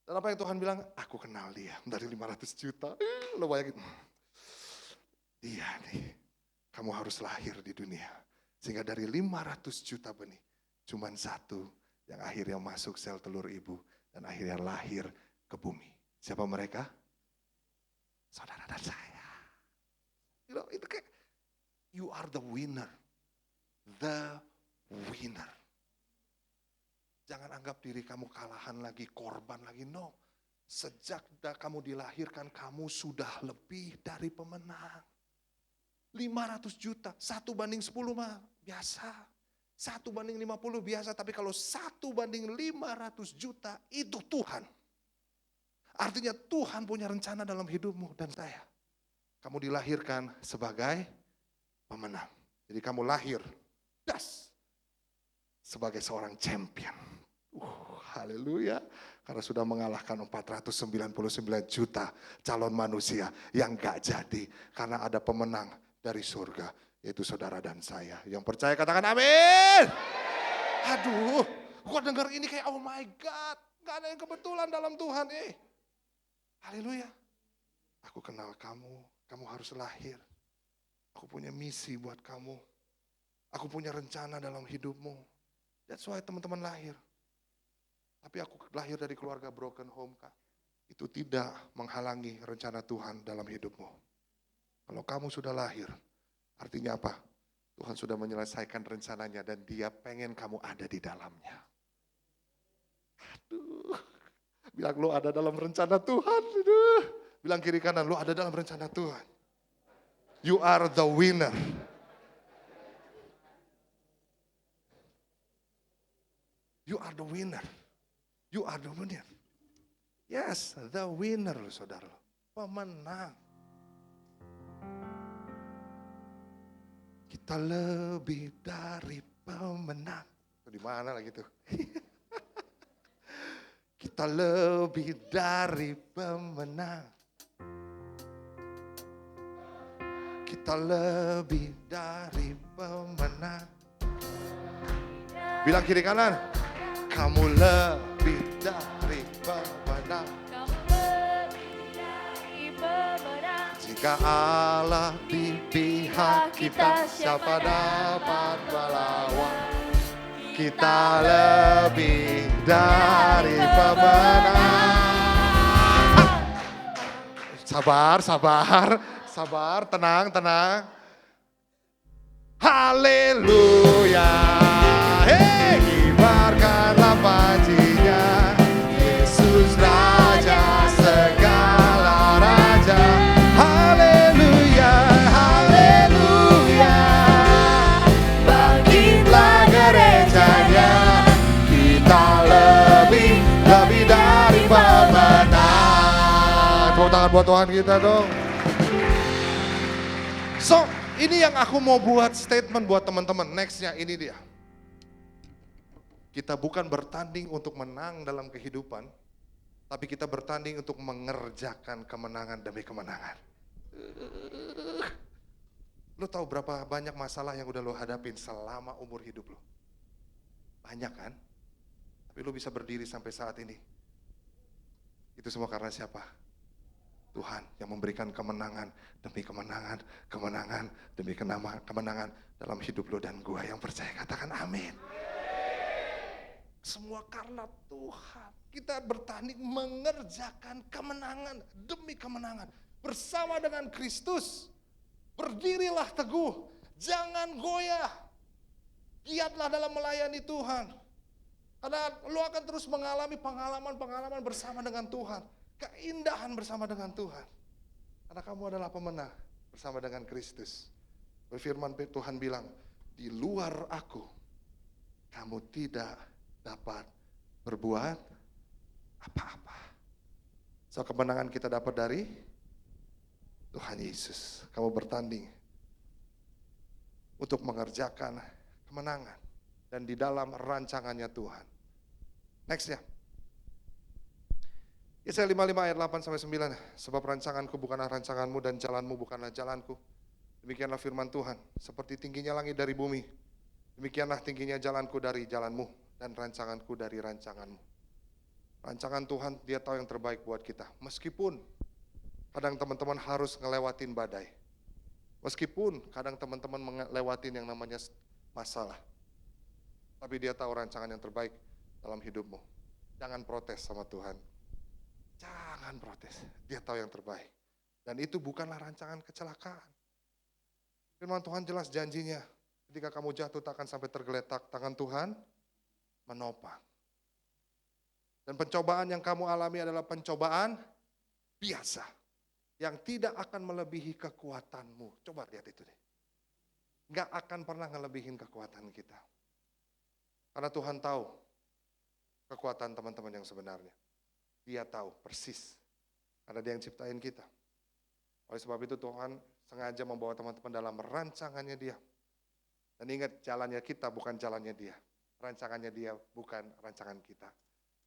Dan apa yang Tuhan bilang? Aku kenal dia dari 500 juta. Lo bayangin. Dia nih, kamu harus lahir di dunia. Sehingga dari 500 juta benih, cuman satu yang akhirnya masuk sel telur ibu. Dan akhirnya lahir ke bumi. Siapa mereka? Saudara dan saya. Itu kayak, you are the winner. The winner. Jangan anggap diri kamu kalahan lagi, korban lagi. No. Sejak kamu dilahirkan, kamu sudah lebih dari pemenang. 500 juta, 1:10 mah biasa. 1:50 biasa, tapi kalau 1:500 juta itu Tuhan. Artinya Tuhan punya rencana dalam hidupmu dan saya. Kamu dilahirkan sebagai pemenang. Jadi kamu lahir, sebagai seorang champion. Haleluya. Karena sudah mengalahkan 499 juta calon manusia yang gak jadi. Karena ada pemenang dari surga, yaitu saudara dan saya. Yang percaya katakan amin. Aduh, gua dengar ini kayak oh my God. Gak ada yang kebetulan dalam Tuhan. Haleluya. Aku kenal kamu, kamu harus lahir. Aku punya misi buat kamu. Aku punya rencana dalam hidupmu. That's why teman-teman lahir. Tapi aku lahir dari keluarga broken home, Kak. Itu tidak menghalangi rencana Tuhan dalam hidupmu. Kalau kamu sudah lahir, artinya apa? Tuhan sudah menyelesaikan rencananya dan dia pengen kamu ada di dalamnya. Aduh, bilang lo ada dalam rencana Tuhan. Aduh. Bilang kiri kanan, lo ada dalam rencana Tuhan. You are the winner. You are the winner. You are the winner. Yes, the winner, saudara. Pemenang. Kita lebih dari pemenang. Di mana lagi tuh? Kita lebih dari pemenang. Kita lebih dari pemenang. Bilang kiri kanan. Kamu lebih dari pemenang. Jika Allah di pihak kita, siapa dapat melawan? Kita lebih dari pemenang. Sabar, tenang. Haleluya. Hey, kibarkanlah pancinya, Yesus Raja segala raja. Haleluya, haleluya. Bangkitlah gerejanya, kita lebih dari pemenang. Tepuk tangan buat Tuhan kita dong. So, ini yang aku mau buat statement buat teman-teman. Nextnya ini dia. Kita bukan bertanding untuk menang dalam kehidupan, tapi kita bertanding untuk mengerjakan kemenangan demi kemenangan. Lo tahu berapa banyak masalah yang udah lo hadapin selama umur hidup lo? Banyak kan? Tapi lo bisa berdiri sampai saat ini. Itu semua karena siapa? Tuhan yang memberikan kemenangan demi kemenangan, kemenangan demi kemenangan dalam hidup lo dan gua yang percaya katakan amin. Semua karena Tuhan. Kita bertanding mengerjakan kemenangan demi kemenangan. Bersama dengan Kristus. Berdirilah teguh. Jangan goyah. Giatlah dalam melayani Tuhan. Karena lo akan terus mengalami pengalaman-pengalaman bersama dengan Tuhan. Keindahan bersama dengan Tuhan. Karena kamu adalah pemenang bersama dengan Kristus. Berfirman Tuhan bilang, di luar aku, kamu tidak dapat berbuat apa-apa. So kemenangan kita dapat dari Tuhan Yesus. Kamu bertanding untuk mengerjakan kemenangan dan di dalam rancangannya Tuhan. Nextnya. Yesaya 55 ayat 8-9. Sebab rancanganku bukanlah rancanganmu dan jalanmu bukanlah jalanku. Demikianlah firman Tuhan. Seperti tingginya langit dari bumi, demikianlah tingginya jalanku dari jalanmu dan rancanganku dari rancanganmu. Rancangan Tuhan, dia tahu yang terbaik buat kita. Meskipun kadang teman-teman harus ngelewatin badai. Meskipun kadang teman-teman ngelewatin yang namanya masalah. Tapi dia tahu rancangan yang terbaik dalam hidupmu. Jangan protes sama Tuhan. Jangan protes. Dia tahu yang terbaik. Dan itu bukanlah rancangan kecelakaan. Firman Tuhan jelas janjinya. Ketika kamu jatuh tak akan sampai tergeletak. Tangan Tuhan menopang. Dan pencobaan yang kamu alami adalah pencobaan biasa. Yang tidak akan melebihi kekuatanmu. Coba lihat itu deh. Nggak akan pernah ngelebihin kekuatan kita. Karena Tuhan tahu kekuatan teman-teman yang sebenarnya. Dia tahu persis. Karena dia yang ciptain kita. Oleh sebab itu Tuhan sengaja membawa teman-teman dalam rancangannya dia. Dan ingat jalannya kita bukan jalannya dia. Rancangannya dia bukan rancangan kita.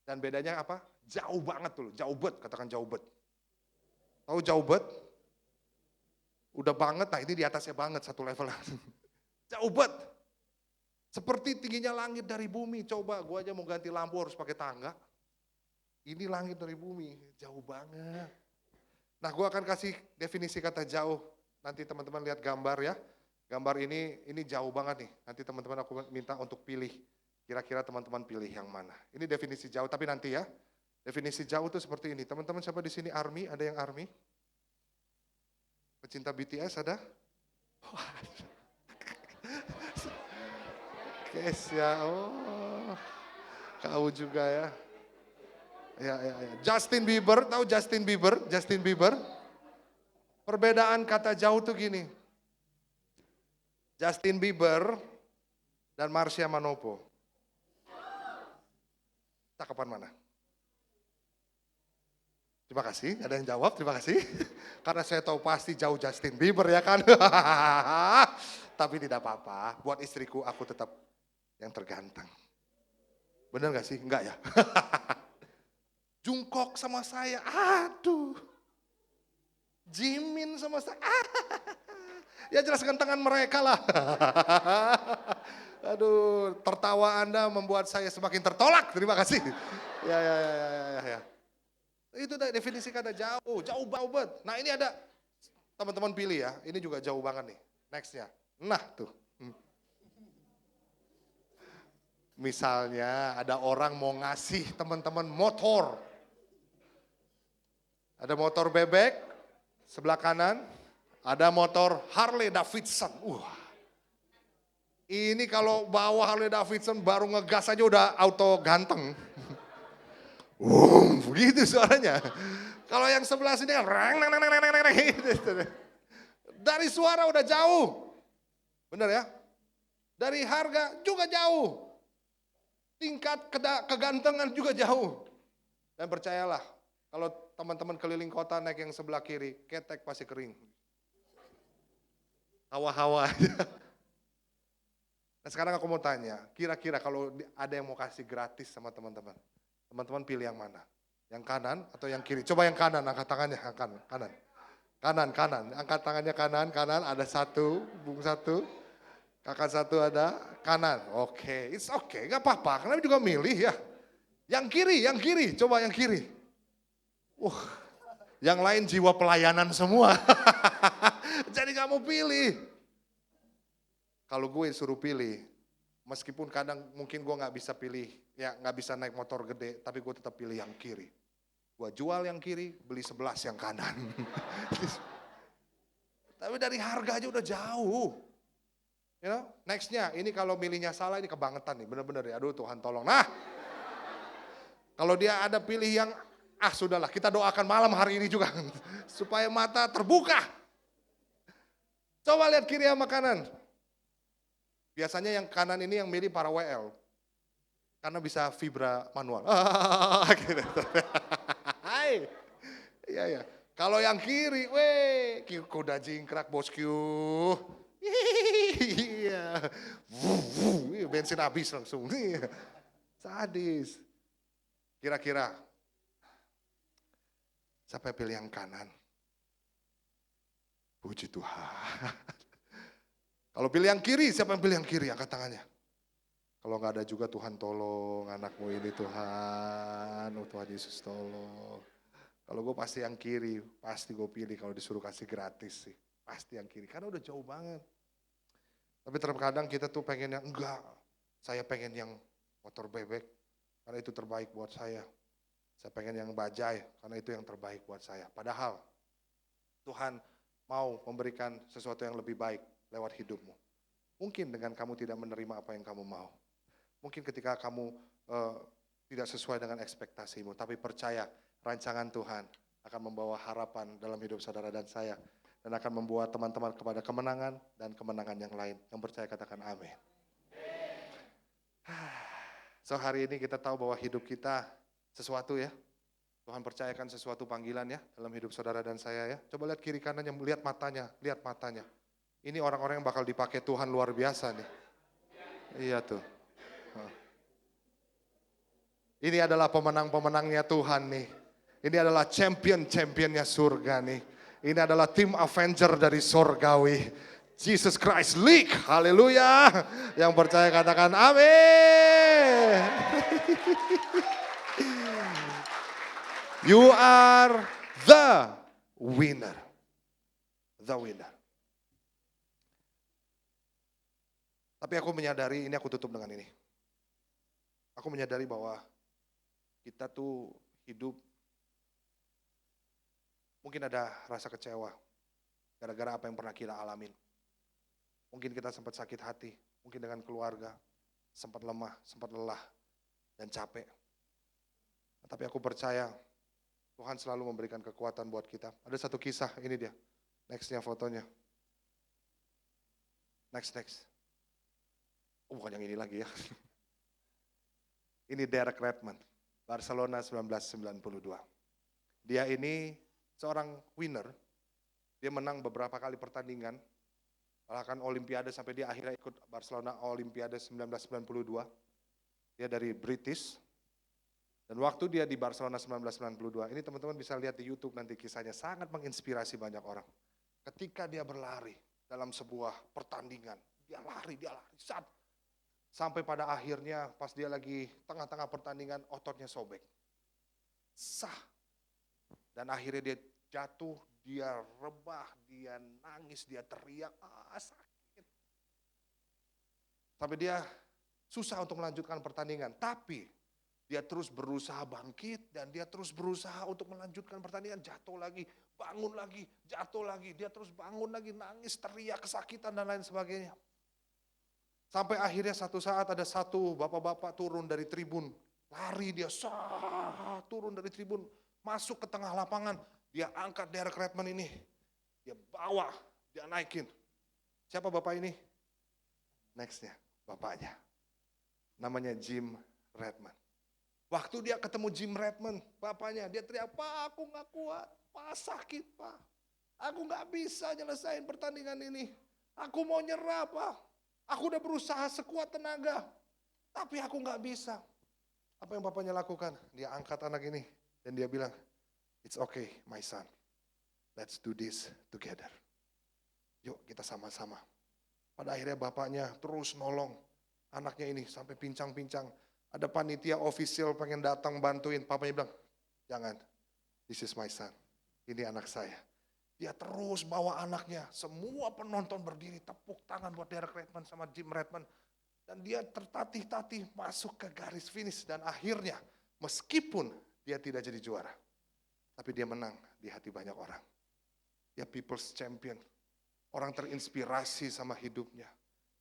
Dan bedanya apa? Jauh banget dulu, jauh bet, katakan jauh bet. Tahu jauh bet? Udah banget, nah ini di atasnya banget satu level. Jauh bet. Seperti tingginya langit dari bumi. Coba gue aja mau ganti lampu harus pakai tangga. Ini langit dari bumi, jauh banget. Nah gue akan kasih definisi kata jauh. Nanti teman-teman lihat gambar ya. Gambar ini jauh banget nih. Nanti teman-teman aku minta untuk pilih. Kira-kira teman-teman pilih yang mana. Ini definisi jauh, tapi nanti ya. Definisi jauh itu seperti ini. Teman-teman siapa di sini ARMY? Ada yang ARMY? Pecinta BTS ada? Kes ya, oh. Kau juga ya. Ya. Justin Bieber, tahu Justin Bieber? Justin Bieber. Perbedaan kata jauh tuh gini. Justin Bieber dan Marsha Manopo. Cakapan mana? Terima kasih, ada yang jawab, terima kasih. Karena saya tahu pasti jauh Justin Bieber ya kan. Tapi tidak apa-apa, buat istriku aku tetap yang terganteng. Bener gak sih? Enggak ya? Jungkook sama saya, aduh. Jimin sama saya, ya jelas gantengan mereka lah. Aduh, tertawa Anda membuat saya semakin tertolak, terima kasih. Ya. Itu definisi kata jauh banget. Nah ini ada, teman-teman pilih ya, ini juga jauh banget nih. Nextnya, nah tuh. Misalnya ada orang mau ngasih teman-teman motor. Ada motor bebek, sebelah kanan, ada motor Harley Davidson. Ini kalau bawa Harley Davidson baru ngegas aja udah auto ganteng. Begitu suaranya. Kalau yang sebelah sini kan dari suara udah jauh. Bener ya? Dari harga juga jauh. Tingkat kegantengan juga jauh. Dan percayalah, kalau teman-teman keliling kota naik yang sebelah kiri, ketek pasti kering. Hawa-hawa aja. Nah sekarang aku mau tanya, kira-kira kalau ada yang mau kasih gratis sama teman-teman, teman-teman pilih yang mana? Yang kanan atau yang kiri? Coba yang kanan, angkat tangannya, kanan. Angkat tangannya kanan, ada satu, bung satu, kakak satu ada, kanan. Oke, it's okay, gak apa-apa, karena juga milih ya. Yang kiri, coba yang kiri. Yang lain jiwa pelayanan semua. Jadi gak mau pilih. Kalau gue suruh pilih, meskipun kadang mungkin gue gak bisa pilih, ya gak bisa naik motor gede, tapi gue tetap pilih yang kiri. Gue jual yang kiri, beli 11 yang kanan. Tapi dari harga aja udah jauh. You know? Nextnya, ini kalau milihnya salah ini kebangetan nih, bener-bener ya, aduh Tuhan tolong. Nah, kalau dia ada pilih yang, sudahlah kita doakan malam hari ini juga, supaya mata terbuka. Coba lihat kiri sama kanan. Biasanya yang kanan ini yang milih para WL. Karena bisa vibra manual. Gitu. Hai. Iya. Kalau yang kiri, kuda jingkrak bosku. Iya. Bensin habis langsung. Sadis. Kira-kira siapa yang pilih yang kanan? Puji Tuhan. Kalau pilih yang kiri, siapa yang pilih yang kiri? Angkat tangannya. Kalau nggak ada juga Tuhan tolong anakmu ini Tuhan. Oh Tuhan Yesus tolong. Kalau gue pasti yang kiri, pasti gue pilih kalau disuruh kasih gratis sih. Pasti yang kiri, karena udah jauh banget. Tapi terkadang kita tuh pengen yang enggak. Saya pengen yang motor bebek, karena itu terbaik buat saya. Saya pengen yang bajai, karena itu yang terbaik buat saya. Padahal Tuhan mau memberikan sesuatu yang lebih baik lewat hidupmu. Mungkin dengan kamu tidak menerima apa yang kamu mau. Mungkin ketika kamu tidak sesuai dengan ekspektasimu, tapi percaya rancangan Tuhan akan membawa harapan dalam hidup saudara dan saya. Dan akan membawa teman-teman kepada kemenangan dan kemenangan yang lain. Yang percaya katakan amin. So hari ini kita tahu bahwa hidup kita sesuatu ya. Tuhan percayakan sesuatu panggilan ya dalam hidup saudara dan saya ya. Coba lihat kiri kanannya, lihat matanya, lihat matanya. Ini orang-orang yang bakal dipakai Tuhan luar biasa nih. Iya tuh. Ini adalah pemenang-pemenangnya Tuhan nih. Ini adalah champion-championnya surga nih. Ini adalah tim Avenger dari sorgawi. Jesus Christ League. Haleluya. Yang percaya katakan amin. You are the winner. The winner. Tapi aku menyadari, ini aku tutup dengan ini. Aku menyadari bahwa kita tuh hidup, mungkin ada rasa kecewa, gara-gara apa yang pernah kita alamin. Mungkin kita sempat sakit hati, mungkin dengan keluarga, sempat lemah, sempat lelah, dan capek. Tapi aku percaya, Tuhan selalu memberikan kekuatan buat kita. Ada satu kisah, ini dia, next-nya fotonya. Next. Oh, bukan yang ini lagi ya. Ini Derek Redmond, Barcelona 1992. Dia ini seorang winner, dia menang beberapa kali pertandingan, bahkan Olimpiade sampai dia akhirnya ikut Barcelona Olimpiade 1992. Dia dari British, dan waktu dia di Barcelona 1992, ini teman-teman bisa lihat di YouTube nanti kisahnya, sangat menginspirasi banyak orang. Ketika dia berlari dalam sebuah pertandingan, dia lari, sampai pada akhirnya pas dia lagi tengah-tengah pertandingan ototnya sobek. Dan akhirnya dia jatuh, dia rebah, dia nangis, dia teriak, sakit. Tapi dia susah untuk melanjutkan pertandingan. Tapi dia terus berusaha bangkit dan dia terus berusaha untuk melanjutkan pertandingan. Jatuh lagi, bangun lagi, jatuh lagi. Dia terus bangun lagi, nangis, teriak, kesakitan dan lain sebagainya. Sampai akhirnya satu saat ada satu bapak-bapak turun dari tribun. Lari dia, turun dari tribun, masuk ke tengah lapangan. Dia angkat Derek Redmond ini. Dia bawa, dia naikin. Siapa bapak ini? Nextnya, bapaknya. Namanya Jim Redmond. Waktu dia ketemu Jim Redmond, bapaknya, dia teriak, "Pak, aku gak kuat, Pak sakit, Pak. Aku gak bisa nyelesain pertandingan ini. Aku mau nyerah, Pak. Aku udah berusaha sekuat tenaga, tapi aku gak bisa." Apa yang bapaknya lakukan? Dia angkat anak ini dan dia bilang, "It's okay, my son. Let's do this together. Yuk kita sama-sama." Pada akhirnya bapaknya terus nolong anaknya ini sampai pincang-pincang. Ada panitia official pengen datang bantuin. Papanya bilang, "Jangan, this is my son. Ini anak saya." Dia terus bawa anaknya. Semua penonton berdiri tepuk tangan buat Derek Redmond sama Jim Redmond. Dan dia tertatih-tatih masuk ke garis finish. Dan akhirnya meskipun dia tidak jadi juara, tapi dia menang di hati banyak orang. Dia people's champion. Orang terinspirasi sama hidupnya.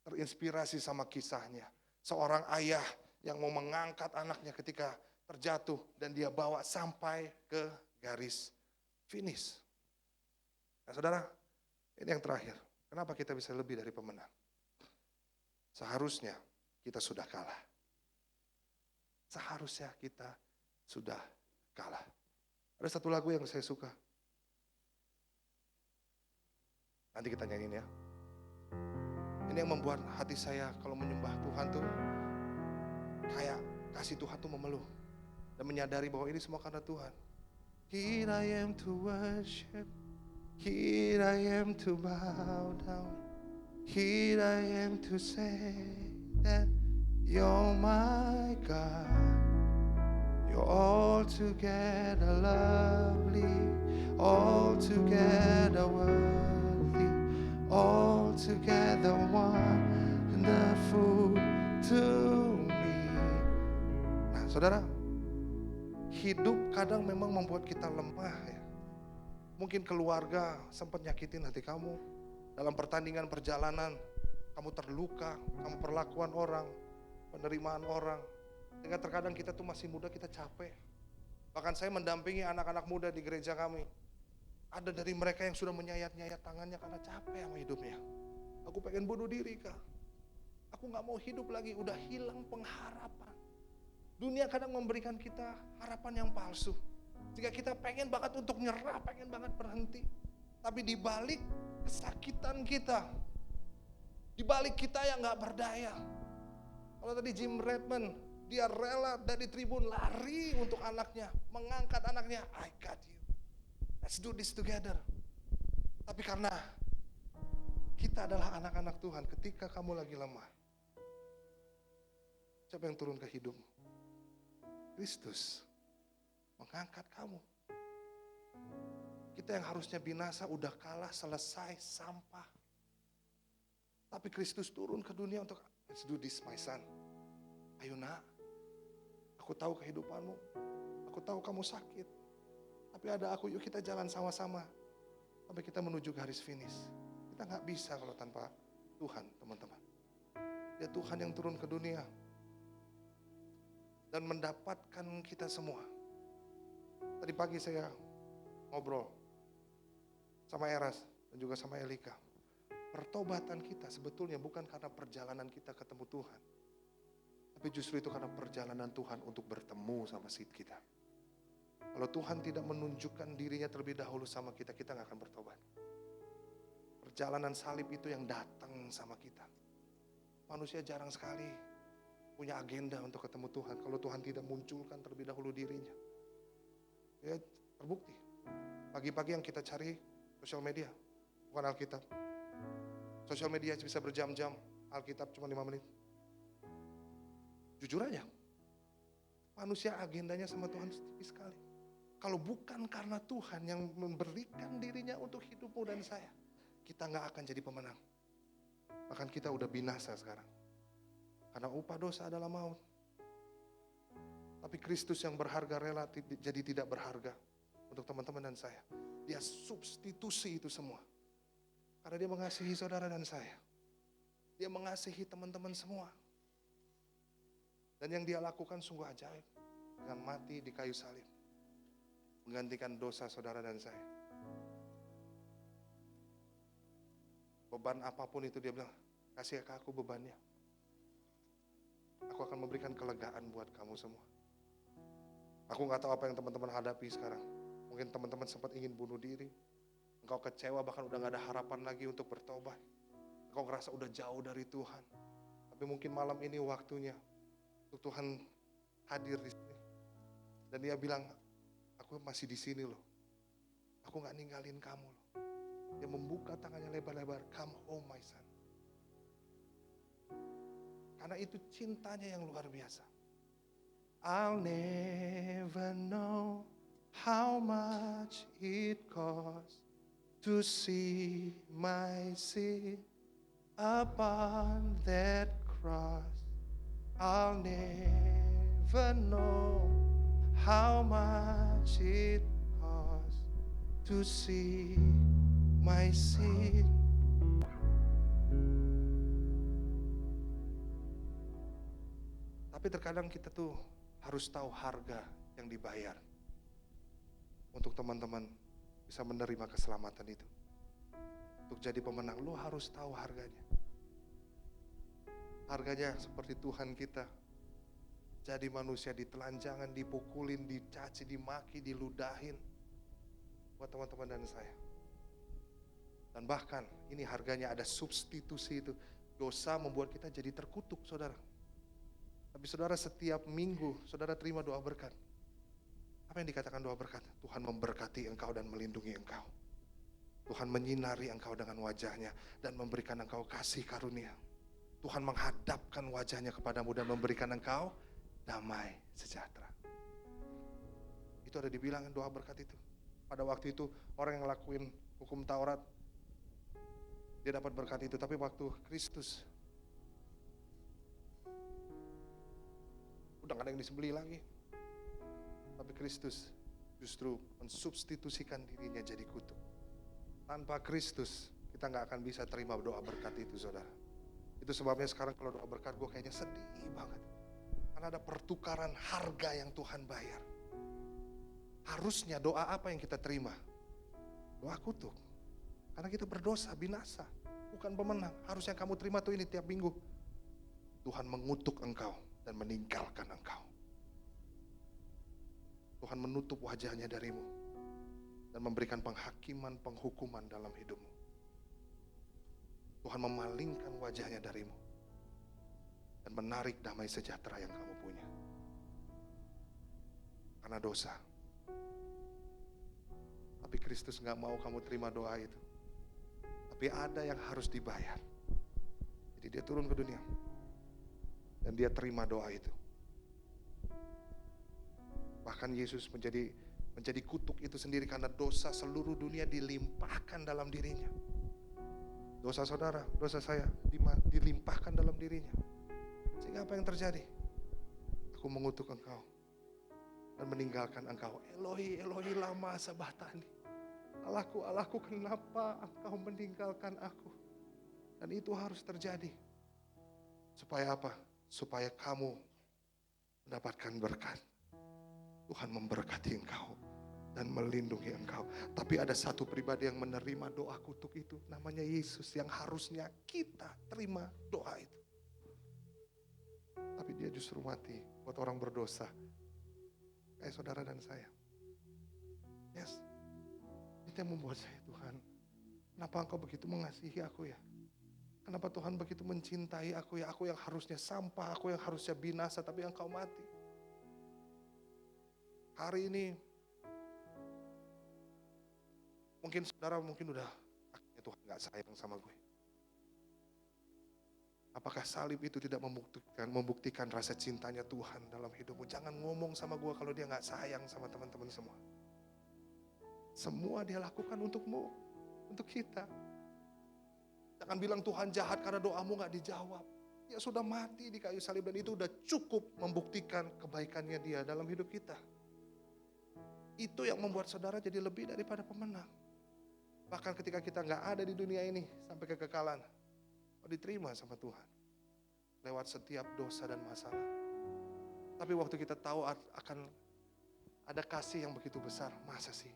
Terinspirasi sama kisahnya. Seorang ayah yang mau mengangkat anaknya ketika terjatuh. Dan dia bawa sampai ke garis finish. Nah saudara, ini yang terakhir. Kenapa kita bisa lebih dari pemenang? Seharusnya kita sudah kalah. Seharusnya kita sudah kalah. Ada satu lagu yang saya suka. Nanti kita nyanyiin ya. Ini yang membuat hati saya kalau menyembah Tuhan tuh kayak kasih Tuhan tuh memeluk. Dan menyadari bahwa ini semua karena Tuhan. Here I am to worship. Here I am to bow down. Here I am to say that You're my God. You're altogether lovely, altogether worthy, altogether wonderful to me. Nah, saudara, hidup kadang memang membuat kita lemah ya. Mungkin keluarga sempat nyakitin hati kamu. Dalam pertandingan perjalanan, kamu terluka, kamu perlakuan orang, penerimaan orang. Sehingga terkadang kita tuh masih muda, kita capek. Bahkan saya mendampingi anak-anak muda di gereja kami. Ada dari mereka yang sudah menyayat-nyayat tangannya karena capek sama hidupnya. Aku pengen bunuh diri, Kak. Aku gak mau hidup lagi, udah hilang pengharapan. Dunia kadang memberikan kita harapan yang palsu. Jika kita pengen banget untuk nyerah, pengen banget berhenti. Tapi di balik kesakitan kita, di balik kita yang gak berdaya. Kalau tadi Jim Redman, dia rela dari tribun lari untuk anaknya, mengangkat anaknya. I got you. Let's do this together. Tapi karena kita adalah anak-anak Tuhan, ketika kamu lagi lemah, siapa yang turun ke hidupmu? Kristus mengangkat kamu. Kita yang harusnya binasa udah kalah, selesai, sampah. Tapi Kristus turun ke dunia untuk, let's do this my son. Ayo nak, aku tahu kehidupanmu, aku tahu kamu sakit. Tapi ada aku, yuk kita jalan sama-sama. Sampai kita menuju garis finish. Kita gak bisa kalau tanpa Tuhan, teman-teman. Dia Tuhan yang turun ke dunia. Dan mendapatkan kita semua. Tadi pagi saya ngobrol sama Eras dan juga sama Elika. Pertobatan kita sebetulnya bukan karena perjalanan kita ketemu Tuhan. Tapi justru itu karena perjalanan Tuhan untuk bertemu sama seed kita. Kalau Tuhan tidak menunjukkan dirinya terlebih dahulu sama kita, kita gak akan bertobat. Perjalanan salib itu yang datang sama kita. Manusia jarang sekali punya agenda untuk ketemu Tuhan kalau Tuhan tidak munculkan terlebih dahulu dirinya. Ya terbukti. Pagi-pagi yang kita cari sosial media, bukan Alkitab. Sosial media bisa berjam-jam, Alkitab cuma 5 menit. Jujur aja, manusia agendanya sama Tuhan tipis sekali. Kalau bukan karena Tuhan yang memberikan dirinya untuk hidupmu dan saya, kita gak akan jadi pemenang. Bahkan kita udah binasa sekarang. Karena upah dosa adalah maut. Tapi Kristus yang berharga rela jadi tidak berharga untuk teman-teman dan saya. Dia substitusi itu semua. Karena dia mengasihi saudara dan saya. Dia mengasihi teman-teman semua. Dan yang dia lakukan sungguh ajaib. Dengan mati di kayu salib. Menggantikan dosa saudara dan saya. Beban apapun itu dia bilang, kasih ke aku bebannya. Aku akan memberikan kelegaan buat kamu semua. Aku gak tahu apa yang teman-teman hadapi sekarang. Mungkin teman-teman sempat ingin bunuh diri. Engkau kecewa bahkan udah gak ada harapan lagi untuk bertobat. Engkau ngerasa udah jauh dari Tuhan. Tapi mungkin malam ini waktunya untuk Tuhan hadir di sini. Dan dia bilang, aku masih di sini loh. Aku gak ninggalin kamu loh. Dia membuka tangannya lebar-lebar, come home my son. Karena itu cintanya yang luar biasa. I'll never know how much it costs to see my sin upon that cross. I'll never know how much it costs to see my sin. Tapi terkadang kita tuh harus tahu harga yang dibayar untuk teman-teman bisa menerima keselamatan itu. Untuk jadi pemenang, lu harus tahu harganya. Harganya seperti Tuhan kita. Jadi manusia ditelanjangan, dipukulin, dicaci, dimaki, diludahin. Buat teman-teman dan saya. Dan bahkan ini harganya ada substitusi itu. Dosa membuat kita jadi terkutuk, saudara. Tapi saudara setiap minggu, saudara terima doa berkat. Apa yang dikatakan doa berkat? Tuhan memberkati engkau dan melindungi engkau. Tuhan menyinari engkau dengan wajahnya dan memberikan engkau kasih karunia. Tuhan menghadapkan wajahnya kepadamu dan memberikan engkau damai sejahtera. Itu ada di bilangan doa berkat itu. Pada waktu itu orang yang ngelakuin hukum Taurat, dia dapat berkat itu. Tapi waktu Kristus, udah gak ada yang disembelih lagi. Tapi Kristus justru mensubstitusikan dirinya jadi kutuk. Tanpa Kristus, kita gak akan bisa terima doa berkat itu, saudara. Itu sebabnya sekarang kalau doa berkat gue kayaknya sedih banget. Karena ada pertukaran harga yang Tuhan bayar. Harusnya doa apa yang kita terima? Doa kutuk. Karena kita berdosa, binasa. Bukan pemenang. Harusnya kamu terima tuh ini tiap minggu. Tuhan mengutuk engkau dan meninggalkan engkau. Tuhan menutup wajahnya darimu dan memberikan penghakiman, penghukuman dalam hidupmu. Tuhan memalingkan wajahnya darimu dan menarik damai sejahtera yang kamu punya. Karena dosa. Tapi Kristus gak mau kamu terima doa itu. Tapi ada yang harus dibayar. Jadi dia turun ke dunia dan dia terima doa itu. Bahkan Yesus menjadi kutuk itu sendiri karena dosa seluruh dunia dilimpahkan dalam dirinya. Dosa saudara, dosa saya dilimpahkan dalam dirinya. Sehingga apa yang terjadi? Aku mengutuk engkau dan meninggalkan engkau. Elohi, Elohi lama sabachthani. Allahku, Allahku, kenapa engkau meninggalkan aku? Dan itu harus terjadi. Supaya apa? Supaya kamu mendapatkan berkat. Tuhan memberkati engkau dan melindungi engkau. Tapi ada satu pribadi yang menerima doa kutuk itu, namanya Yesus, yang harusnya kita terima doa itu. Tapi dia justru mati buat orang berdosa, kayak saudara dan saya. Yes, itu yang membuat saya, Tuhan, kenapa engkau begitu mengasihi aku ya? Kenapa Tuhan begitu mencintai aku ya? Aku yang harusnya sampah, aku yang harusnya binasa, tapi engkau mati. Hari ini mungkin saudara udah akhirnya Tuhan gak sayang sama gue. Apakah salib itu tidak membuktikan rasa cintanya Tuhan dalam hidupmu? Jangan ngomong sama gue kalau dia gak sayang sama teman-teman semua. Semua dia lakukan untukmu, untuk kita. Jangan bilang Tuhan jahat karena doamu gak dijawab. Dia sudah mati di kayu salib dan itu udah cukup membuktikan kebaikannya dia dalam hidup kita. Itu yang membuat saudara jadi lebih daripada pemenang. Bahkan ketika kita gak ada di dunia ini sampai kekekalan, diterima sama Tuhan lewat setiap dosa dan masalah. Tapi waktu kita tahu akan ada kasih yang begitu besar, masa sih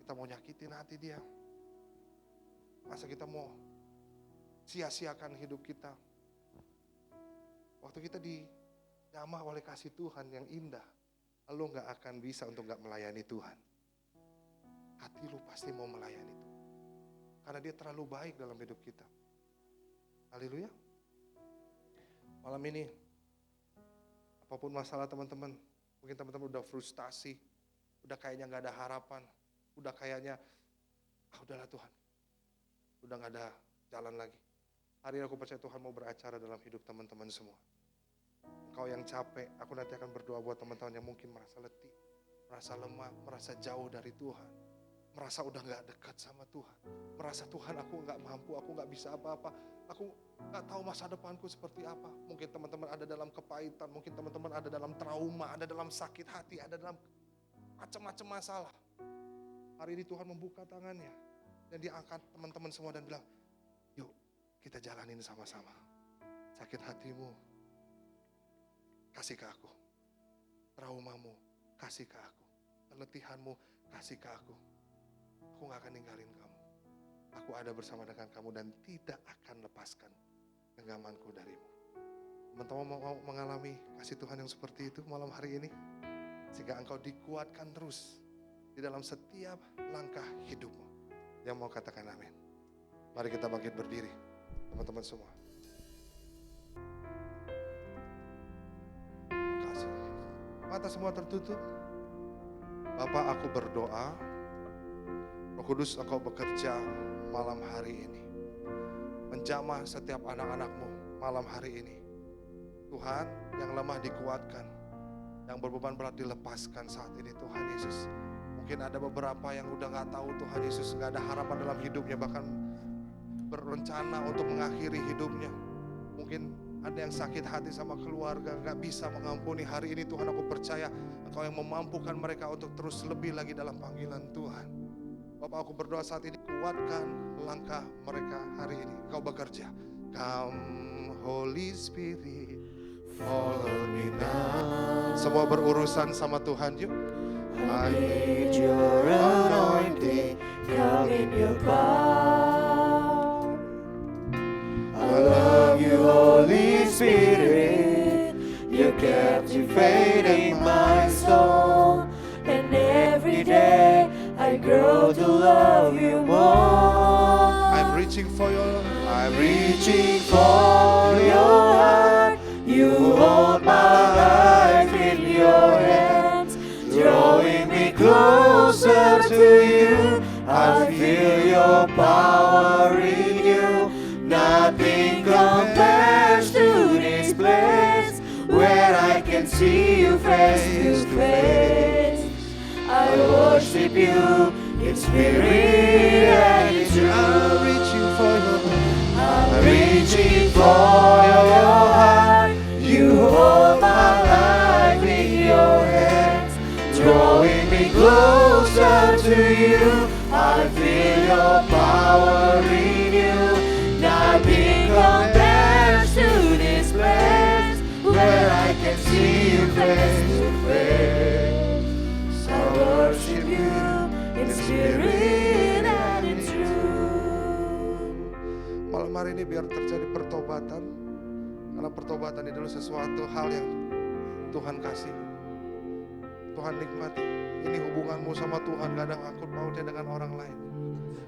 kita mau nyakitin hati dia? Masa kita mau sia-siakan hidup kita? Waktu kita dijamah oleh kasih Tuhan yang indah, lu gak akan bisa untuk gak melayani Tuhan. Hati lu pasti mau melayani Tuhan. Karena dia terlalu baik dalam hidup kita. Haleluya. Malam ini, apapun masalah teman-teman, mungkin teman-teman udah frustasi, udah kayaknya gak ada harapan, udah kayaknya, udahlah Tuhan, udah gak ada jalan lagi. Hari ini aku percaya Tuhan mau beracara dalam hidup teman-teman semua. Engkau yang capek, aku nanti akan berdoa buat teman-teman yang mungkin merasa letih, merasa lemah, merasa jauh dari Tuhan, merasa udah gak dekat sama Tuhan, merasa Tuhan aku gak mampu, aku gak bisa apa-apa, aku gak tahu masa depanku seperti apa. Mungkin teman-teman ada dalam kepahitan, mungkin teman-teman ada dalam trauma, ada dalam sakit hati, ada dalam macam-macam masalah. Hari ini Tuhan membuka tangannya dan dia angkat teman-teman semua dan bilang, yuk kita jalanin sama-sama. Sakit hatimu, kasih ke aku. Traumamu, kasih ke aku. Keletihanmu, kasih ke aku. Aku gak akan ninggalin kamu. Aku ada bersama dengan kamu dan tidak akan lepaskan genggamanku darimu. Teman-teman mau mengalami kasih Tuhan yang seperti itu malam hari ini? Sehingga engkau dikuatkan terus di dalam setiap langkah hidupmu. Yang mau katakan amin. Mari kita bangkit berdiri, teman-teman semua. Terima kasih. Mata semua tertutup. Bapa, aku berdoa, Roh Kudus, Engkau bekerja malam hari ini, menjamah setiap anak-anak-Mu malam hari ini. Tuhan, yang lemah dikuatkan, yang berbeban berat dilepaskan saat ini Tuhan Yesus. Mungkin ada beberapa yang udah gak tahu Tuhan Yesus, gak ada harapan dalam hidupnya, bahkan berencana untuk mengakhiri hidupnya. Mungkin ada yang sakit hati sama keluarga, gak bisa mengampuni. Hari ini Tuhan, aku percaya Engkau yang memampukan mereka untuk terus lebih lagi dalam panggilan Tuhan. Bapak, aku berdoa saat ini, kuatkan langkah mereka hari ini. Engkau bekerja. Come Holy Spirit, follow me now. Semua berurusan sama Tuhan yuk. I need your anointing, come in your power. I love you, Holy Spirit. You're captivating my soul, and every day I grow to love you more. I'm reaching for your heart. You hold my life in your hands, drawing me closer to you. I feel your power in you. Nothing compares to this place where I can see you face to face. I worship you in spirit and in truth. I'm reaching for your heart. You hold my life in your hands, drawing me closer to you. I feel your power in you. Nothing compares to this place where I can see you face to face. I worship you in spirit and in truth. malam hari ini biar terjadi pertobatan. Karena pertobatan itu sesuatu hal yang Tuhan kasih, Tuhan nikmati. Ini hubunganmu sama Tuhan, gak ada ngangkut pautnya dengan orang lain.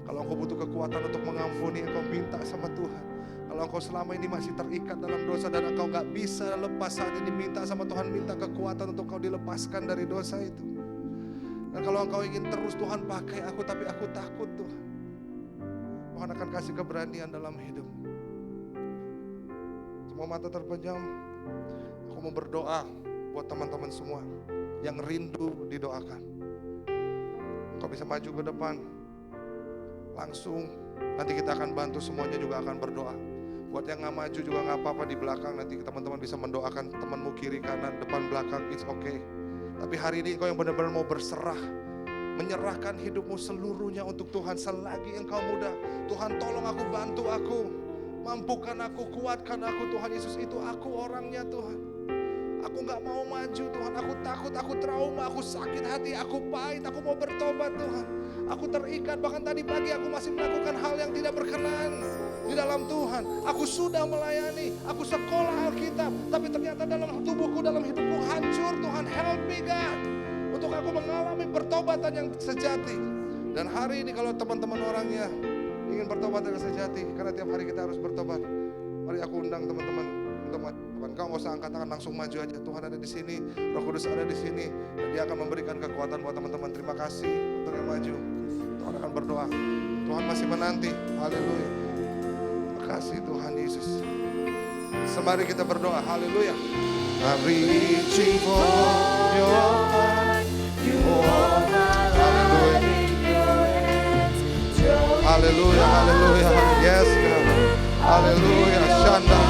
Kalau engkau butuh kekuatan untuk mengampuni, engkau minta sama Tuhan. Kalau engkau selama ini masih terikat dalam dosa dan engkau gak bisa lepas, saat ini minta sama Tuhan, minta kekuatan untuk kau dilepaskan dari dosa itu. Dan kalau engkau ingin terus, Tuhan pakai aku tapi aku takut Tuhan, Tuhan akan kasih keberanian dalam hidup. Semua mata terpejam. Aku mau berdoa buat teman-teman semua yang rindu didoakan. Kau bisa maju ke depan langsung. Nanti kita akan bantu, semuanya juga akan berdoa. Buat yang gak maju juga gak apa-apa, di belakang nanti teman-teman bisa mendoakan temanmu kiri kanan depan belakang, it's okay. Tapi hari ini engkau yang benar-benar mau berserah, menyerahkan hidupmu seluruhnya untuk Tuhan. Selagi engkau muda, Tuhan tolong aku, bantu aku, mampukan aku, kuatkan aku. Tuhan Yesus, itu aku orangnya Tuhan. Aku gak mau maju Tuhan, aku takut, aku trauma, aku sakit hati, aku pahit, aku mau bertobat Tuhan. Aku terikat, bahkan tadi pagi aku masih melakukan hal yang tidak berkenan di dalam Tuhan. Aku sudah melayani, aku sekolah Alkitab, tapi ternyata dalam tubuhku, dalam hidupku hancur. Tuhan, help me God, untuk aku mengalami pertobatan yang sejati. Dan hari ini kalau teman-teman orangnya ingin bertobat yang sejati, karena tiap hari kita harus bertobat, mari aku undang teman-teman untuk maju. Kau nggak usah angkat tangan, langsung maju aja. Tuhan ada di sini, Roh Kudus ada di sini, dan Dia akan memberikan kekuatan buat teman-teman. Terima kasih untuk yang maju. Tuhan akan berdoa. Tuhan masih menanti. Haleluya. Terima kasih Tuhan Yesus. Semari kita berdoa. Haleluya. I'm reaching for your heart. You hold my life in your hands. Haleluya, haleluya. Yes God. Haleluya. Shanda.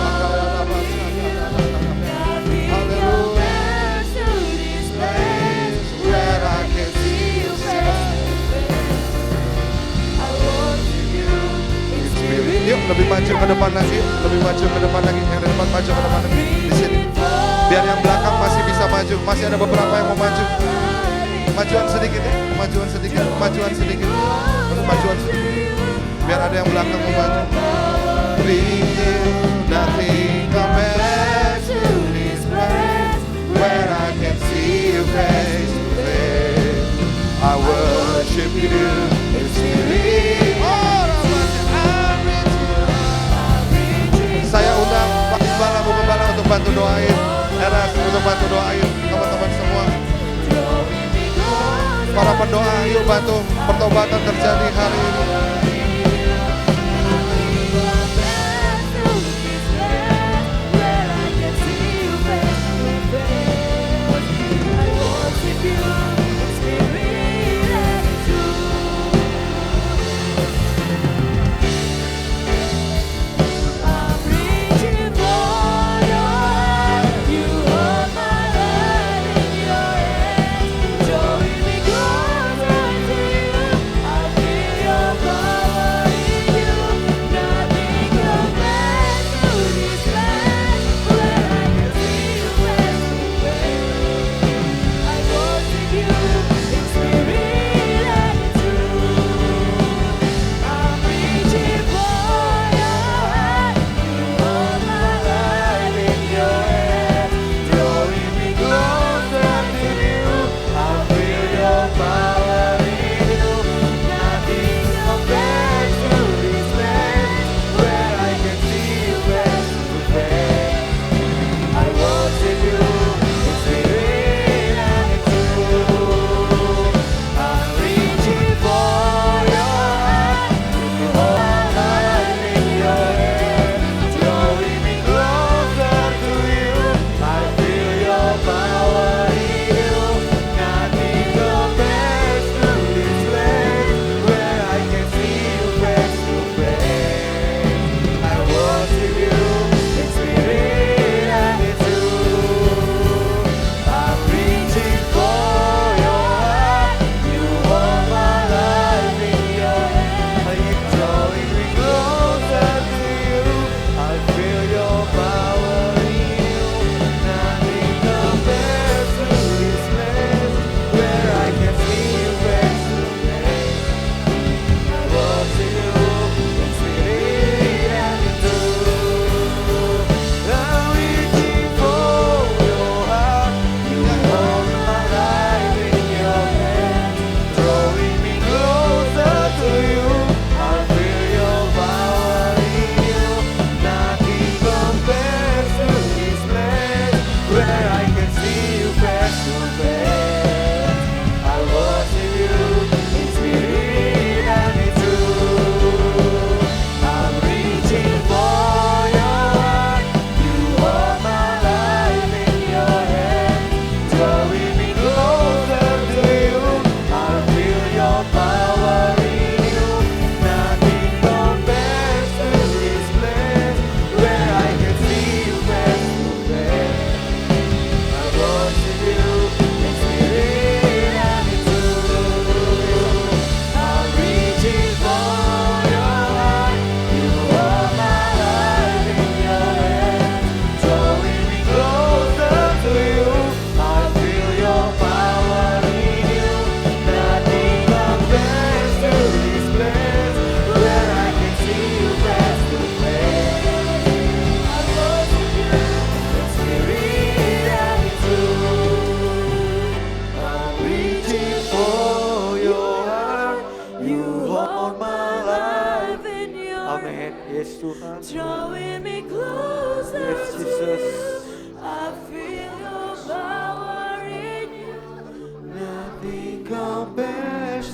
Yuk lebih maju ke depan lagi, lebih maju ke depan lagi. Yang di depan maju ke depan lagi, di sini. Biar yang belakang masih bisa maju, masih ada beberapa yang mau maju. Majuan sedikit ya, majuan sedikit, majuan sedikit, majuan sedikit. Biar ada yang belakang mau maju. Nothing compares to this place where I can see you face to face. I worship you in spirit. Saya undang Pak Gembala, Bu Gembala untuk bantu doain Eras, untuk bantu doain teman-teman semua. Para pendoa, yuk bantu pertobatan terjadi hari ini.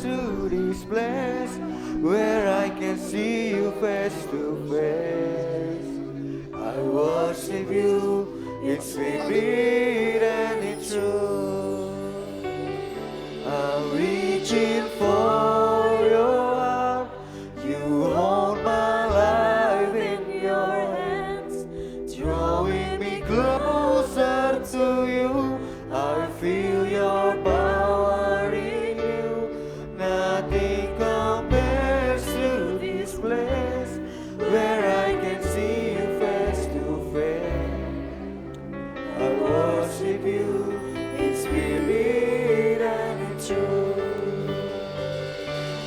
through this place where I can see you face to face. I worship you in spirit and in truth. I'm reaching for your heart. You hold my life in your hands, drawing me closer to you. I feel your power in you. Nothing compares to this place where I can see you face to face. I worship you in spirit and in truth.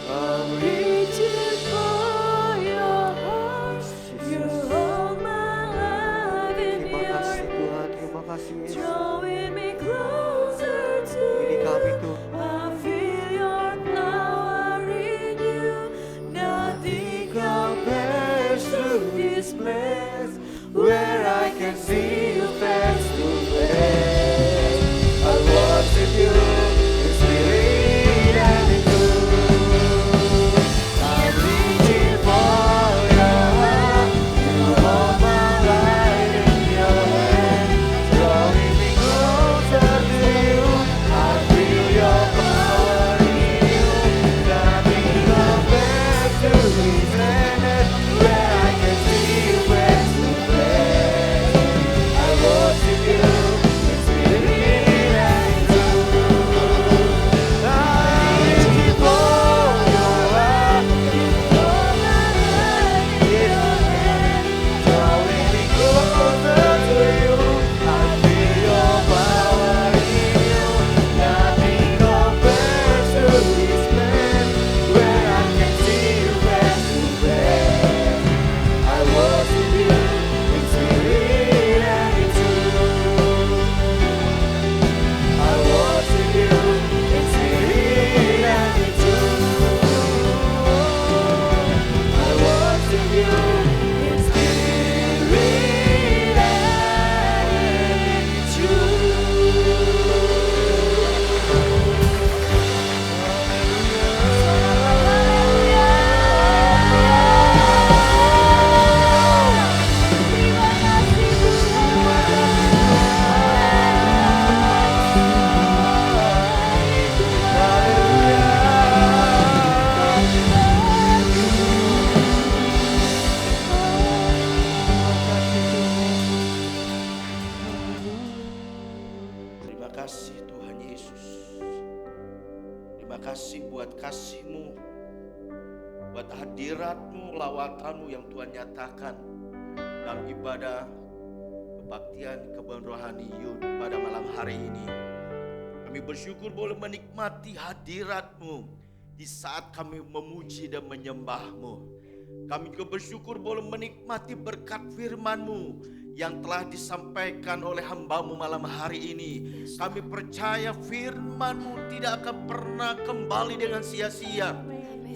I'm reaching for your heart. You hold my life in Terima your kasih Tuhan, terima kasih Yesus. drawing me closer to Ini kami you. Tuhan. I feel your power in you. Nothing compares to this place where I can see you face to face. I worship you in spirit and in truth. I'm reaching for your heart. You hold my life in your hand, drawing me closer to you. I feel your power in you. Nothing compares to this planet where I can see you face to face. I worship you in spirit and in truth. I'm reaching for your heart. You hold my life in your hand, drawing me closer to you. I feel your power in you. Nothing compares to this place where I can see you face to face. I worship you in spirit and in truth. I worship you in spirit and in truth. I worship you in spirit and in Terima kasih Tuhan Yesus. Terima kasih buat kasih-Mu, buat hadirat-Mu, lawakan-Mu yang Tuhan nyatakan dalam ibadah kebaktian kebun rohaniun pada malam hari ini. Kami bersyukur boleh menikmati hadirat-Mu di saat kami memuji dan menyembah-Mu. Kami juga bersyukur boleh menikmati berkat firman-Mu yang telah disampaikan oleh hamba-Mu malam hari ini. Kami percaya firman-Mu tidak akan pernah kembali dengan sia-sia.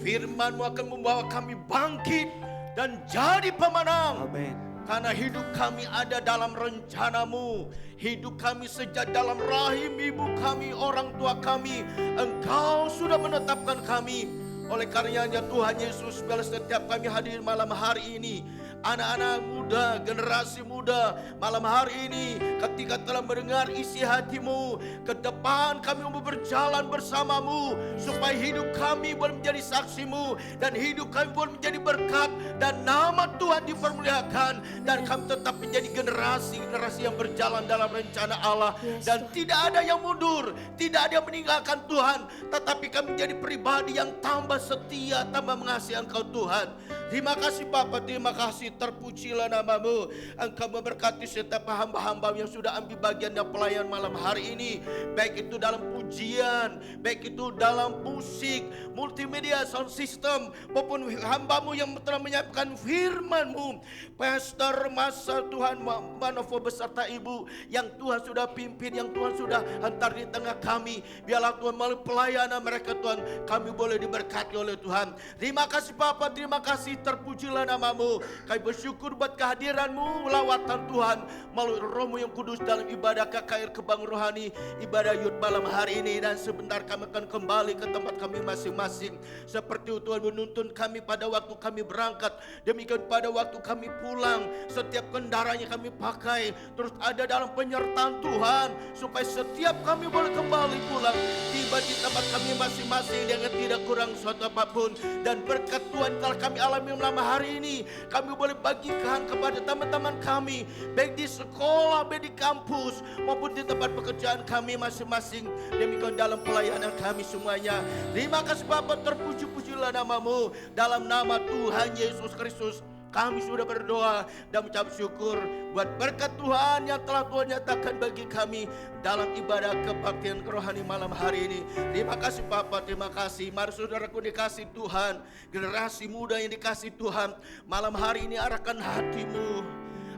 Firman-Mu akan membawa kami bangkit dan jadi pemenang. Amin. Karena hidup kami ada dalam rencana-Mu. Hidup kami sejak dalam rahim ibu kami, orang tua kami. Engkau sudah menetapkan kami. Oleh karenanya Tuhan Yesus, biarlah setiap kami hadir malam hari ini, anak-anak muda, generasi muda, malam hari ini ketika telah mendengar isi hati-Mu, ke depan kami mau berjalan bersama-Mu, supaya hidup kami boleh menjadi saksi-Mu, dan hidup kami boleh menjadi berkat, dan nama Tuhan dipermuliakan, dan kami tetap menjadi generasi yang berjalan dalam rencana Allah, dan tidak ada yang mundur, tidak ada yang meninggalkan Tuhan, tetapi kami menjadi pribadi yang tambah setia, tambah mengasihi Engkau Tuhan. Terima kasih Bapa, terima kasih, terpujilah nama-Mu. Engkau memberkati setiap hamba-hamba yang sudah ambil bagian dalam pelayan malam hari ini, baik itu dalam pujian, baik itu dalam musik, multimedia, sound system, maupun hamba-Mu yang telah menyiapkan firman-Mu. Pastor Masa Tuhan Manovo beserta Ibu yang Tuhan sudah pimpin, yang Tuhan sudah hantar di tengah kami. Biarlah Tuhan melalui pelayanan mereka Tuhan, kami boleh diberkati oleh Tuhan. Terima kasih Bapa, terima kasih, terpujilah nama-Mu. Kami bersyukur buat kehadiran-Mu, lawatan Tuhan melalui Roh-Mu yang kudus dalam ibadah KKR Kebang Rohani, ibadah Yud malam hari ini. Dan sebentar kami akan kembali ke tempat kami masing-masing. Seperti Tuhan menuntun kami pada waktu kami berangkat, demikian pada waktu kami pulang, setiap kendaraannya kami pakai terus ada dalam penyertaan Tuhan, supaya setiap kami boleh kembali pulang, tiba di tempat kami masing-masing dengan tidak kurang suatu apapun. Dan berkat Tuhan telah kami alami malam hari ini, kami boleh bagikan kepada teman-teman kami, baik di sekolah, baik di kampus, maupun di tempat pekerjaan kami masing-masing. Demikian dalam pelayanan kami semuanya. Terima kasih Bapa, terpuji-pujilah nama-Mu. Dalam nama Tuhan Yesus Kristus kami sudah berdoa dan mengucap syukur buat berkat Tuhan yang telah Tuhan nyatakan bagi kami dalam ibadah kebaktian rohani malam hari ini. Terima kasih Bapa, terima kasih. Mari saudaraku dikasih Tuhan, generasi muda yang dikasih Tuhan, malam hari ini arahkan hatimu,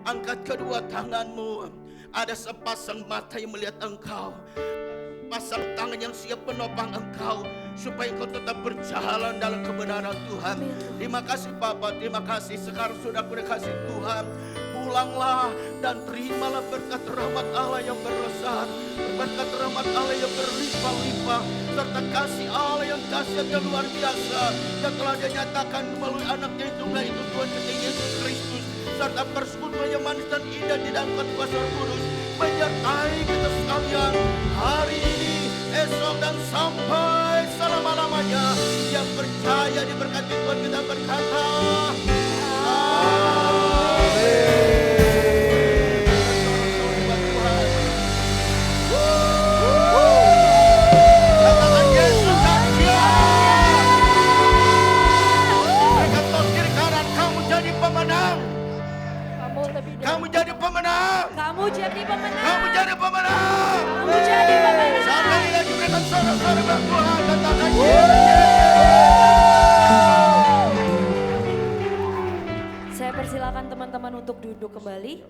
angkat kedua tanganmu. Ada sepasang mata yang melihat engkau, pasang tangan yang siap menopang engkau, supaya engkau tetap berjalan dalam kebenaran Tuhan. Terima kasih Bapa, terima kasih. Sekarang sudah aku dikasih Tuhan, pulanglah dan terimalah berkat rahmat Allah yang berlimpah, berkat rahmat Allah yang berlimpah-limpah, serta kasih Allah yang dahsyatnya luar biasa yang telah Dia nyatakan melalui anaknya yang tunggal itu, Tuhan kita Yesus Kristus, serta persekutuan yang manis dan indah di dalam kuasa Roh Kudus menyertai kita sekalian hari ini, esok dan sampai selama-lamanya. Yang percaya diberkati Tuhan kita berkata katakan Yesus dahsyat. Angkat tangan kiri kanan, kamu jadi pemenang. Kamu jadi pemenang. Kamu jadi pemenang. Kamu jadi pemenang. Kamu jadi pemenang. Sekali lagi berikan sorak-sorai buat Tuhan. Katakan Yesus. Saya persilakan teman-teman untuk duduk kembali.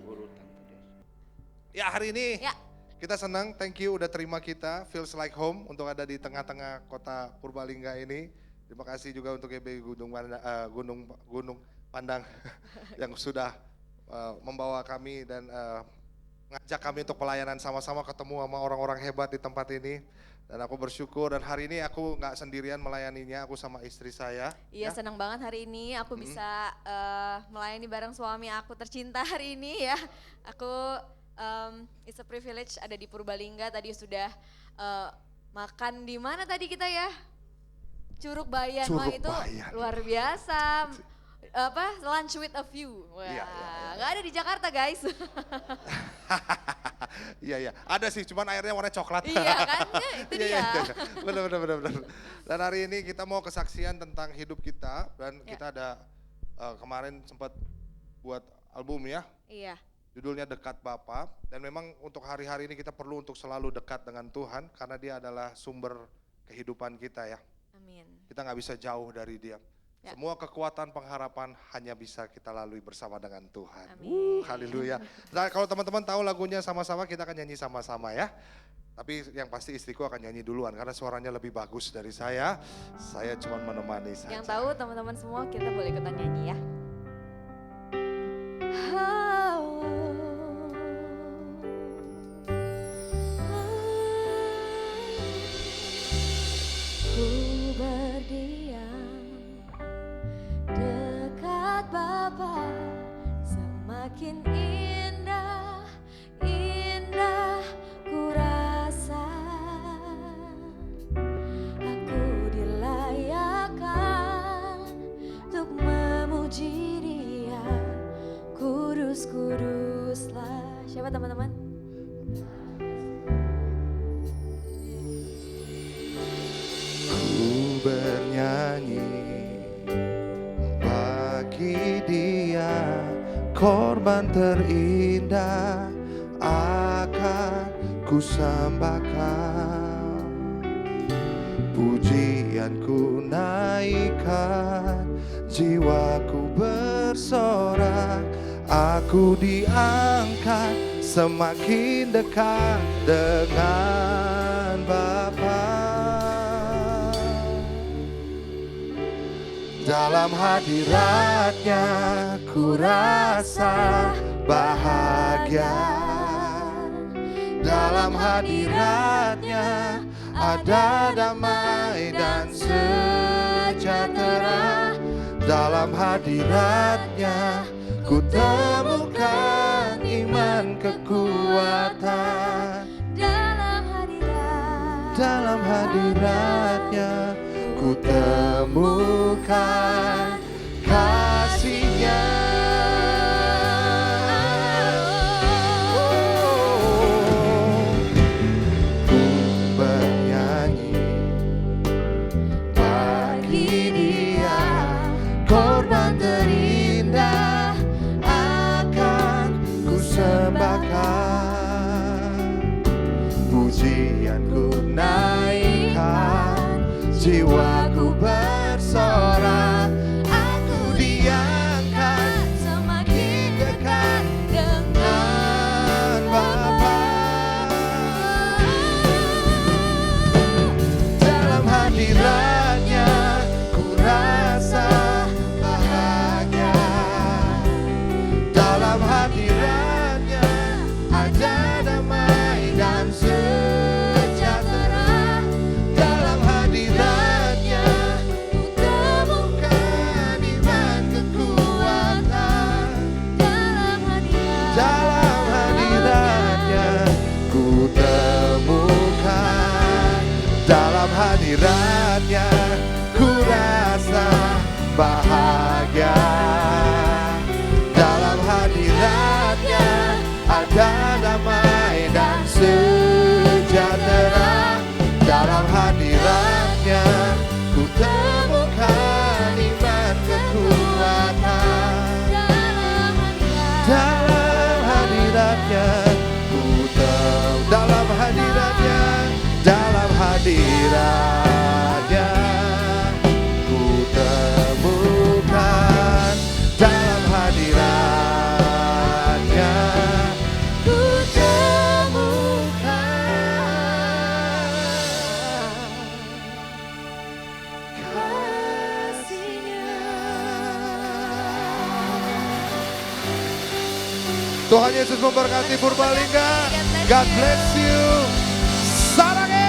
Ya, hari ini Ya. kita senang, thank you udah terima kita, feels like home untuk ada di tengah-tengah kota Purbalingga ini. Terima kasih juga untuk GBI Gunung Pandang yang sudah membawa kami dan ngajak kami untuk pelayanan sama-sama, ketemu sama orang-orang hebat di tempat ini. Dan aku bersyukur, dan hari ini aku nggak sendirian melayaninya, aku sama istri saya. Iya, senang banget hari ini aku bisa melayani bareng suami aku tercinta hari ini ya. Aku it's a privilege ada di Purbalingga. Tadi sudah makan di mana tadi kita ya? Curug Bayan. Wah, Curug itu Bayan. luar biasa. Lunch with a view. Wah, Iya. nggak ada di Jakarta guys. Iya, ada sih, cuman airnya warna coklat. Iya kan, ya, itu dia. Benar. Dan hari ini kita mau kesaksian tentang hidup kita, dan kita ada kemarin sempat buat album ya. Iya. Judulnya Dekat Bapa, dan memang untuk hari-hari ini kita perlu untuk selalu dekat dengan Tuhan karena Dia adalah sumber kehidupan kita ya. Amin. Kita nggak bisa jauh dari Dia. Ya. Semua kekuatan pengharapan hanya bisa kita lalui bersama dengan Tuhan. Amin. Haleluya. Nah, kalau teman-teman tahu lagunya sama-sama, kita akan nyanyi sama-sama ya. Tapi yang pasti istriku akan nyanyi duluan karena suaranya lebih bagus dari saya. Saya cuma menemani saja. Yang tahu teman-teman semua kita boleh ikutan nyanyi ya. Ku berdiam dekat Bapa, semakin indah, indah ku rasa. Aku dilayakkan untuk memuji Dia, kudus kuduslah. Siapa teman-teman? Ku bernyanyi bagi Dia, korban terindah akan ku sembahkan. Pujianku naikkan, jiwaku bersorak, aku diangkat semakin dekat dengan Bapa. Dalam hadiratnya ku rasa bahagia. Dalam hadiratnya ada damai dan sejahtera. Dalam hadiratnya ku temukan iman kekuatan. Dalam hadiratnya ku temukan kasih-Nya. Ku bernyanyi bagi Dia, korban terindah akan ku sembahkan. Pujianku naikkan, jiwaku bersorak, aku diangkat semakin dekat dengan Bapa. Dalam hadiratnya ku rasa bahagia. Dalam hadiratnya ada damai dan sejahtera. Dalam hadiratnya ku temukan iman kekuatan. Dalam hadiratnya ku temukan. Dalam hadiratnya ku rasa bahagia. Dalam hadiratnya ada damai dan sejahtera. Dalam hadiratnya ku temukan iman kekuatan. Dalam hadiratnya ku dalam hadiratnya, dalam hadiratnya ku temukan. Dalam hadiratnya ku temukan kasih-Nya. Tuhan Yesus memberkati Purbalingga. God bless you. Sarange.